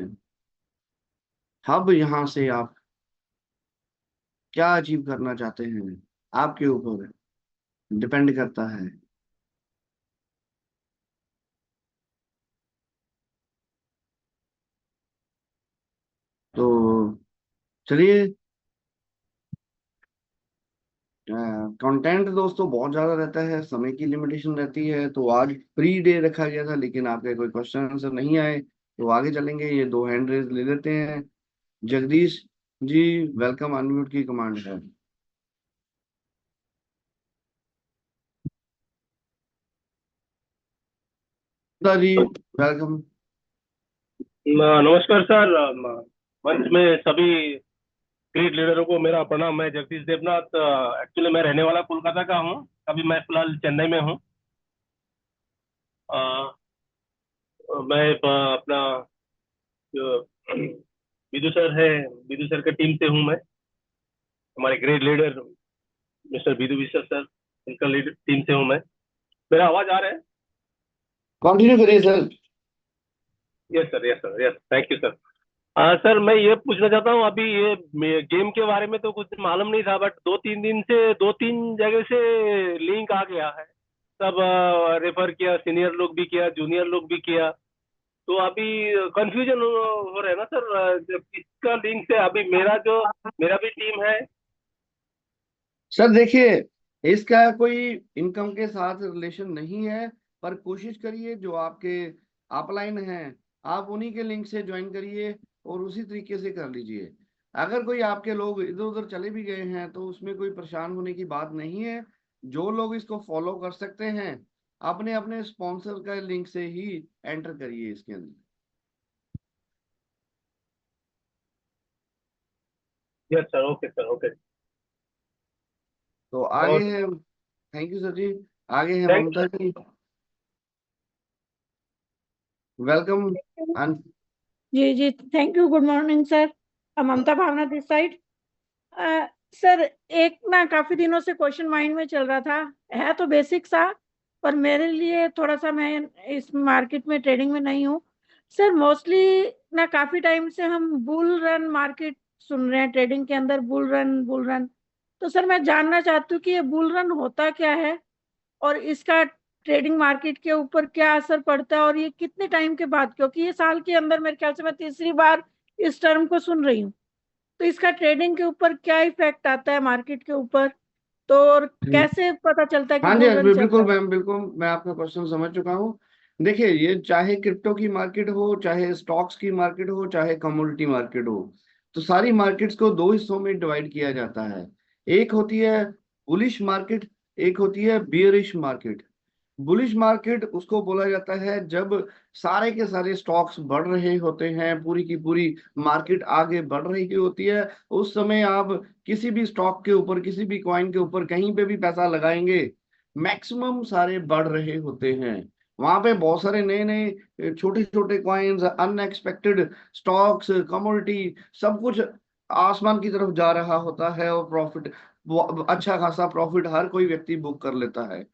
अब यहाँ से आप क्या अचीव करना चाहते हैं, आपके ऊपर डिपेंड करता है। तो चलिए, कंटेंट दोस्तों बहुत ज्यादा रहता है, समय की लिमिटेशन रहती है। तो आज फ्री डे रखा गया था, लेकिन आपके कोई क्वेश्चन आंसर नहीं आए, तो आगे चलेंगे। ये दो हैंड रेज ले लेते हैं। जगदीश जी, वेलकम, अनम्यूट की कमांड है। जी, वेलकम। नमस्कार सर। मंच में सभी ग्रेट लीडरों को मेरा प्रणाम। मैं जगदीश देवनाथ, एक्चुअली मैं रहने वाला कोलकाता का हूँ। अभी मैं फिलहाल चेन्नई में हूँ। अ, मैं अपना जो विदु सर है, विदु सर के टीम से हूँ मैं। हमारे ग्रेट लीडर मिस्टर विदु विश्व सर, उनका लीड टीम से हूँ मैं। मेरा आवाज आ रहा है? कंटिन्यू करिए sir. Yes sir, yes sir, yes, thank you sir. हाँ सर, मैं ये पूछना चाहता हूँ, अभी ये गेम के बारे में तो कुछ मालूम नहीं था, बट 2-3 दिन से 2-3 जगह से लिंक आ गया है। सब रेफर किया, सीनियर लोग भी किया, जूनियर लोग भी किया। तो अभी कंफ्यूजन हो रहा है ना सर, किसका लिंक से? अभी मेरा भी टीम है। सर देखिए, इसका कोई इनकम के साथ रिलेशन नहीं है, पर कोशिश करिए जो आपके अपलाइन हैं, आप उन्हीं के लिंक से ज्वाइन करिए और उसी तरीके से कर लीजिए। अगर कोई आपके लोग इधर उधर चले भी गए हैं तो उसमें कोई परेशान होने की बात नहीं है। जो लोग इसको फॉलो कर सकते हैं, अपने अपने स्पॉन्सर का लिंक से ही एंटर करिए इसके अंदर। Yes sir, okay sir, okay. तो आगे और है, थैंक यू सर जी। आगे है थैंक ममता जी। वेलकम। जी जी, thank you. Good morning sir, Mamta Bhavna this side. Sir, एक ना काफी दिनों से क्वेश्चन माइंड में चल रहा था, है तो बेसिक सा, पर मेरे लिए थोड़ा सा, मैं इस मार्केट में ट्रेडिंग में नहीं हूँ सर। मोस्टली ना काफी टाइम से हम बुल रन मार्केट सुन रहे हैं, ट्रेडिंग के अंदर बुल रन बुल रन। तो सर मैं जानना चाहती हूँ कि ये बुल रन होता क्या है, और इसका ट्रेडिंग मार्केट के ऊपर क्या असर पड़ता है, और ये कितने टाइम के बाद, क्योंकि ये साल के अंदर मेरे ख्याल से मैं तीसरी बार इस टर्म को सुन रही हूँ। तो इसका ट्रेडिंग के ऊपर क्या इफेक्ट आता है मार्केट के ऊपर, तो और कैसे पता चलता है कि हाँ जी, बुल रन चल बिल्कुल रहा है। मैम, बिल्कुल मैं आपका क्वेश्चन समझ चुका हूँ। देखिए, ये चाहे क्रिप्टो की मार्केट हो, चाहे स्टॉक्स की मार्केट हो, चाहे कमोडिटी मार्केट हो, तो सारी मार्केट्स को दो हिस्सों में डिवाइड किया जाता है। एक होती है बुलिश मार्केट, एक होती है बियरिश मार्केट। बुलिश मार्केट उसको बोला जाता है जब सारे के सारे स्टॉक्स बढ़ रहे होते हैं, पूरी की पूरी मार्केट आगे बढ़ रही होती है। उस समय आप किसी भी स्टॉक के ऊपर, किसी भी कॉइन के ऊपर कहीं पे भी पैसा लगाएंगे, मैक्सिमम सारे बढ़ रहे होते हैं। वहां पे बहुत सारे नए नए छोटे छोटे कॉइन्स, अनएक्सपेक्टेड स्टॉक्स, कमोडिटी, सब कुछ आसमान की तरफ जा रहा होता है, और प्रॉफिट, अच्छा खासा प्रॉफिट हर कोई व्यक्ति बुक कर लेता है।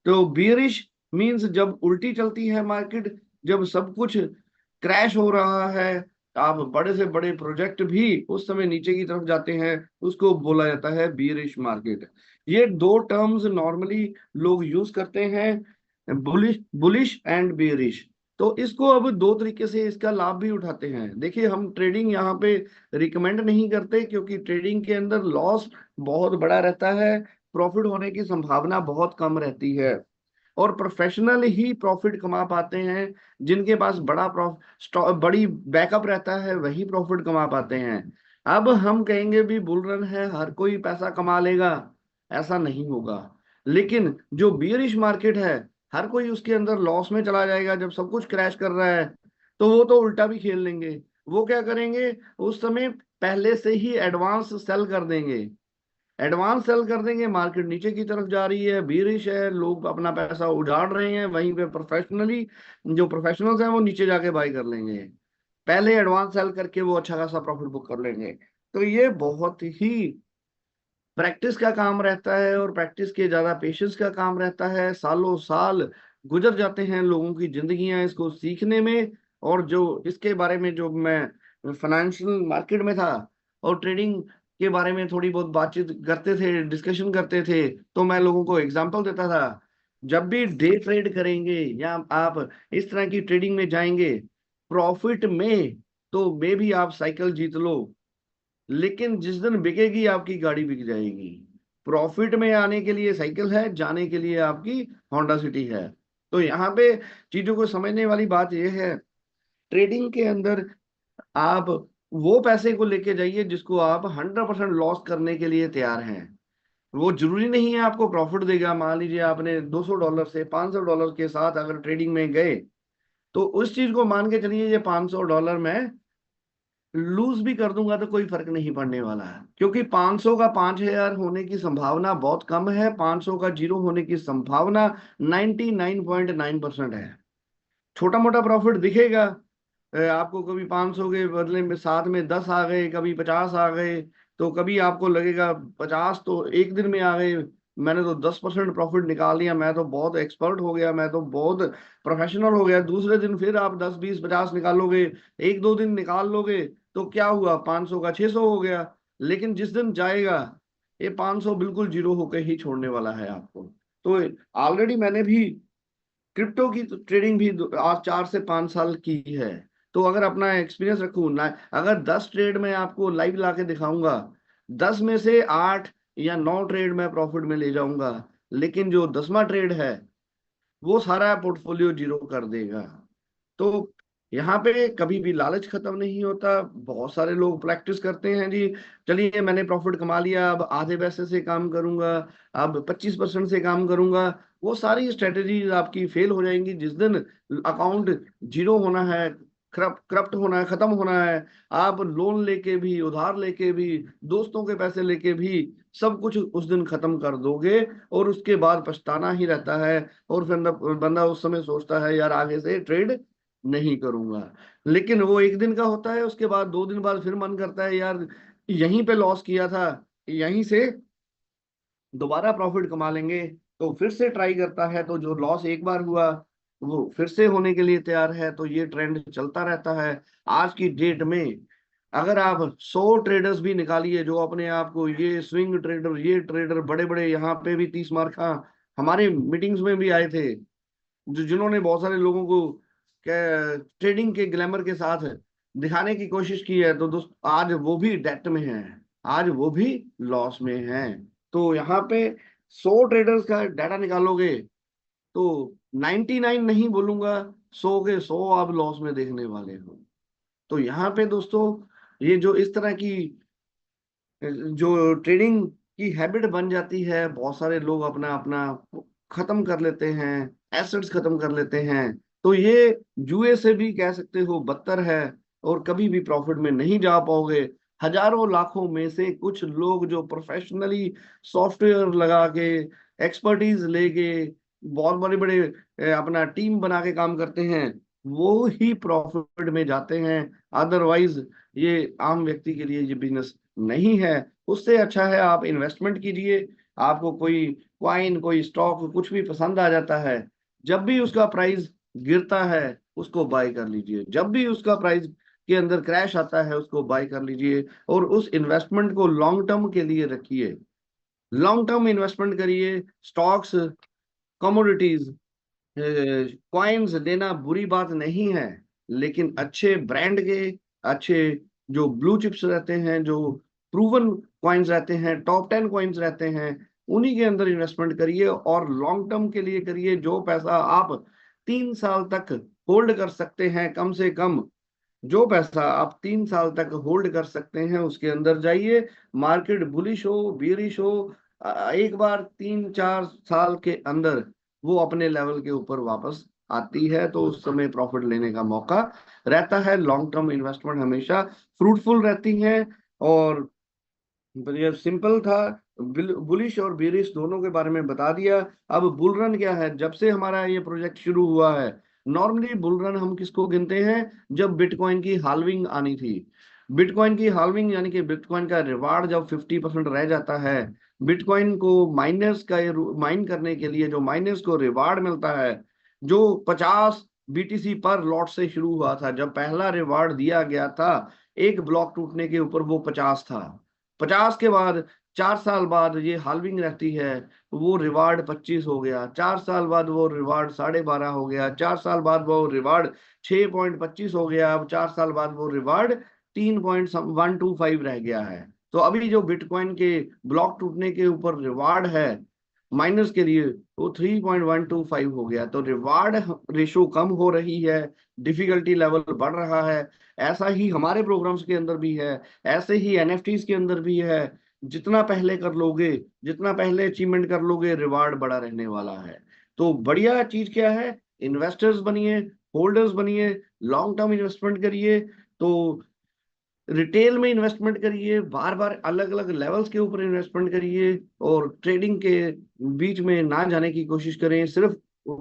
तो बियरिश मींस जब उल्टी चलती है मार्केट, जब सब कुछ क्रैश हो रहा है, आप बड़े से बड़े प्रोजेक्ट भी उस समय नीचे की तरफ जाते हैं, उसको बोला जाता है बियरिश मार्केट। ये दो टर्म्स नॉर्मली लोग यूज करते हैं, बुलिश बुलिश एंड बियरिश। तो इसको अब दो तरीके से इसका लाभ भी उठाते हैं। देखिए, हम ट्रेडिंग यहाँ पे रिकमेंड नहीं करते, क्योंकि ट्रेडिंग के अंदर लॉस बहुत बड़ा रहता है, प्रॉफिट होने की संभावना बहुत कम रहती है, और प्रोफेशनल ही प्रॉफिट कमा पाते हैं। जिनके पास बड़ी बैकअप रहता है, वही प्रॉफिट कमा पाते हैं। अब हम कहेंगे भी बुल रन है, हर कोई पैसा कमा लेगा, ऐसा नहीं होगा। लेकिन जो बियरिश मार्केट है, हर कोई उसके अंदर लॉस में चला जाएगा। जब सब कुछ क्रैश कर रहा है, तो वो तो उल्टा भी खेल लेंगे। वो क्या करेंगे, उस समय पहले से ही एडवांस सेल कर देंगे, एडवांस सेल कर देंगे, मार्केट नीचे की तरफ जा रही है, बीरिश है, लोग अपना पैसा उजाड़ रहे हैं, वहीं पे प्रोफेशनली जो प्रोफेशनल्स हैं वो नीचे जाके बाई कर लेंगे, पहले एडवांस सेल करके वो अच्छा खासा प्रॉफिट बुक कर लेंगे। तो ये बहुत ही प्रैक्टिस का काम रहता है, और प्रैक्टिस के ज्यादा पेशेंस का काम रहता है। सालों साल गुजर जाते हैं लोगों की जिंदगियां इसको सीखने में। और जो इसके बारे में, जो मैं फाइनेंशियल मार्केट में था और ट्रेडिंग के बारे में थोड़ी बहुत बातचीत करते थे, डिस्कशन करते थे, तो मैं लोगों को एग्जांपल देता था, जब भी डे ट्रेड करेंगे या आप इस तरह की ट्रेडिंग में जाएंगे, प्रॉफिट में तो मे भी आप साइकिल जीत लो, लेकिन जिस दिन बिकेगी आपकी गाड़ी बिक जाएगी। प्रॉफिट में आने के लिए साइकिल है, जाने के लिए आपकी होंडा सिटी है। तो यहाँ पे चीजों को समझने वाली बात यह है, ट्रेडिंग के अंदर आप वो पैसे को लेके जाइए जिसको आप 100% लॉस करने के लिए तैयार हैं। वो जरूरी नहीं है आपको प्रॉफिट देगा। मान लीजिए आपने $200 से $500 के साथ अगर ट्रेडिंग में गए, तो उस चीज को मान के चलिए ये $500 में लूज भी कर दूंगा तो कोई फर्क नहीं पड़ने वाला है, क्योंकि 500 का 5000 होने की संभावना बहुत कम है, 500 का जीरो होने की संभावना 99.9% है। छोटा मोटा प्रॉफिट दिखेगा आपको, कभी 500 के बदले में साथ में 10 आ गए, कभी 50 आ गए, तो कभी आपको लगेगा 50 तो एक दिन में आ गए, मैंने तो 10% प्रॉफिट निकाल लिया, मैं तो बहुत एक्सपर्ट हो गया, मैं तो बहुत प्रोफेशनल हो गया। दूसरे दिन फिर आप 10 20 50 निकालोगे, एक दो दिन निकाल लोगे, तो क्या हुआ, 500 का 600 हो गया। लेकिन जिस दिन जाएगा, ये 500 बिल्कुल जीरो होकर ही छोड़ने वाला है आपको। तो ऑलरेडी मैंने भी क्रिप्टो की ट्रेडिंग भी आज 4 से 5 साल की है। तो अगर अपना एक्सपीरियंस रखूं ना, अगर 10 ट्रेड में आपको लाइव ला के दिखाऊंगा, 10 में से 8 या 9 ट्रेड में प्रॉफिट में ले जाऊंगा, लेकिन जो 10वां ट्रेड है वो सारा पोर्टफोलियो जीरो कर देगा। तो यहाँ पे कभी भी लालच खत्म नहीं होता। बहुत सारे लोग प्रैक्टिस करते हैं जी, चलिए मैंने प्रॉफिट कमा लिया, अब आधे पैसे से काम करूंगा, अब 25% से काम करूंगा। वो सारी स्ट्रेटेजीज आपकी फेल हो जाएंगी। जिस दिन अकाउंट जीरो होना है, करप्ट होना है, खत्म होना है, आप लोन लेके भी, उधार लेके भी, दोस्तों के पैसे लेके भी सब कुछ उस दिन खत्म कर दोगे, और उसके बाद पछताना ही रहता है। और फिर बंदा उस समय सोचता है यार आगे से ट्रेड नहीं करूंगा। लेकिन वो एक दिन का होता है, उसके बाद 2 दिन बाद फिर मन करता है यार यहीं पे लॉस किया था, यहीं से दोबारा प्रॉफिट कमा लेंगे, तो फिर से ट्राई करता है। तो जो लॉस एक बार हुआ वो फिर से होने के लिए तैयार है। तो ये ट्रेंड चलता रहता है। आज की डेट में अगर आप 100 ट्रेडर्स भी निकालिए जो अपने आप को ये स्विंग ट्रेडर, ये ट्रेडर, बड़े बड़े, यहाँ पे भी 30 मार्क, हाँ हमारे मीटिंग्स में भी आए थे, जो जिन्होंने बहुत सारे लोगों को ट्रेडिंग के ग्लैमर के साथ दिखाने की कोशिश की है, तो दोस्त आज वो भी डेट में है, आज वो भी लॉस में है। तो यहाँ पे 100 ट्रेडर्स का डाटा निकालोगे तो 99 नहीं बोलूंगा, 100 के 100 आप लॉस में देखने वाले हो। तो यहाँ पे दोस्तों ये जो इस तरह की जो ट्रेडिंग की हैबिट बन जाती है, बहुत सारे लोग अपना अपना खत्म कर लेते हैं, एसेट्स खत्म कर लेते हैं। तो ये जुए से भी कह सकते हो बदतर है, और कभी भी प्रॉफिट में नहीं जा पाओगे। हजारों लाखों में से कुछ लोग जो प्रोफेशनली सॉफ्टवेयर लगा के, एक्सपर्टीज लेके, बहुत बड़े बड़े अपना टीम बना के काम करते हैं, वो ही प्रॉफिट में जाते हैं। अदरवाइज ये आम व्यक्ति के लिए ये बिजनेस नहीं है। उससे अच्छा है आप इन्वेस्टमेंट कीजिए। आपको कोई क्वाइन, कोई स्टॉक, कुछ भी पसंद आ जाता है, जब भी उसका प्राइस गिरता है उसको बाय कर लीजिए, जब भी उसका प्राइस के अंदर क्रैश आता है उसको बाय कर लीजिए, और उस इन्वेस्टमेंट को लॉन्ग टर्म के लिए रखिए। लॉन्ग टर्म इन्वेस्टमेंट करिए। स्टॉक्स, कमोडिटीज, कॉइन्स लेना बुरी बात नहीं है, लेकिन अच्छे ब्रांड के, अच्छे जो ब्लू चिप्स रहते हैं, जो प्रूवन कॉइन्स रहते हैं, टॉप 10 कॉइन्स रहते हैं, उन्हीं के अंदर इन्वेस्टमेंट करिए, और लॉन्ग टर्म के लिए करिए। जो पैसा आप 3 साल तक होल्ड कर सकते हैं, कम से कम जो पैसा आप 3 साल तक होल्ड कर सकते हैं उसके अंदर जाइए। मार्केट बुलिश हो, बियरिश हो, एक बार 3-4 साल के अंदर वो अपने लेवल के ऊपर वापस आती है, तो उस समय प्रॉफिट लेने का मौका रहता है। लॉन्ग टर्म इन्वेस्टमेंट हमेशा फ्रूटफुल रहती है। और ये सिंपल था, बुलिश और बेरिश दोनों के बारे में बता दिया। अब बुल रन क्या है, जब से हमारा ये प्रोजेक्ट शुरू हुआ है, नॉर्मली बुल रन हम किसको गिनते हैं, जब बिटकॉइन की हाल्विंग आनी थी। बिटकॉइन की हाल्विंग यानी कि बिटकॉइन का रिवार्ड जब 50% रह जाता है, बिटकॉइन को माइनर्स का माइन करने के लिए जो माइनर्स को रिवार्ड मिलता है, जो 50 बीटीसी पर लॉट से शुरू हुआ था, जब पहला रिवार्ड दिया गया था एक ब्लॉक टूटने के ऊपर वो 50 था। 50 के बाद 4 साल बाद ये हाल्विंग रहती है, वो रिवार्ड 25 हो गया। 4 साल बाद वो रिवार्ड 12.5 हो गया। 4 साल बाद वो रिवार्ड 6.25 हो गया। अब 4 साल बाद वो रिवार्ड 3.125 रह गया है। तो अभी जो बिटकॉइन के ब्लॉक टूटने के ऊपर रिवार्ड है माइनस के लिए, वो 3.125 हो गया। तो रिवार्ड रेशो कम हो रही है, डिफिकल्टी लेवल बढ़ रहा है। ऐसा ही हमारे प्रोग्राम्स के अंदर भी है, ऐसे ही एनएफटीज के अंदर भी है। जितना पहले कर लोगे, जितना पहले अचीवमेंट कर लोगे, रिवार्ड बड़ा रहने वाला है। तो बढ़िया चीज क्या है, इन्वेस्टर्स बनिए, होल्डर्स बनिए, लॉन्ग टर्म इन्वेस्टमेंट करिए। तो रिटेल में इन्वेस्टमेंट करिए, बार बार अलग अलग लेवल्स के ऊपर इन्वेस्टमेंट करिए, और ट्रेडिंग के बीच में ना जाने की कोशिश करें। सिर्फ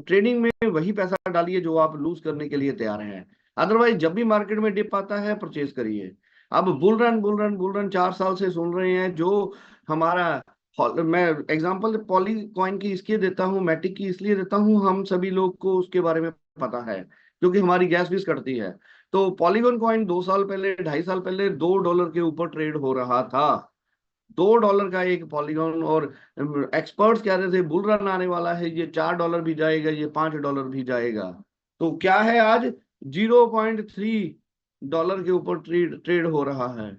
ट्रेडिंग में वही पैसा डालिए जो आप लूज करने के लिए तैयार हैं। अदरवाइज जब भी मार्केट में डिप आता है प्रचेज करिए। अब bull run, bull run, bull run 4 साल से सुन रहे हैं। जो हमारा, मैं एग्जांपल पॉली कॉइन की इसलिए देता हूँ, मैटिक की इसलिए देता हूँ, हम सभी लोग को उसके बारे में पता है क्योंकि हमारी गैस फीस कटती है। तो पॉलीगॉन कॉइन 2 साल पहले, 2.5 साल पहले $2 के ऊपर ट्रेड हो रहा था। $2 का एक पॉलीगॉन। और एक्सपर्ट्स कह रहे थे बुल रन आने वाला है, ये $4 भी जाएगा, ये $5 भी जाएगा। तो क्या है, आज $0.3 के ऊपर ट्रेड हो रहा है।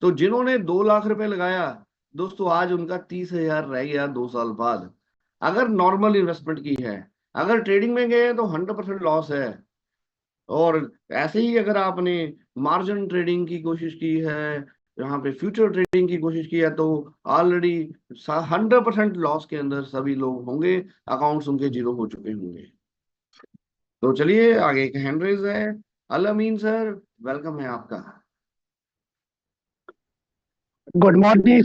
तो जिन्होंने 2 लाख रुपए लगाया दोस्तों, आज उनका 30,000 रह गया 2 साल बाद, अगर नॉर्मल इन्वेस्टमेंट की है। अगर ट्रेडिंग में गए तो 100% लॉस है। और ऐसे ही अगर आपने मार्जिन ट्रेडिंग की कोशिश की है, यहाँ पे फ्यूचर ट्रेडिंग की कोशिश की है, तो ऑलरेडी 100% लॉस के अंदर सभी लोग होंगे, अकाउंट्स उनके जीरो हो चुके होंगे। तो चलिए आगे एक हैंड रेज है। अमीन सर, वेलकम है आपका। Good morning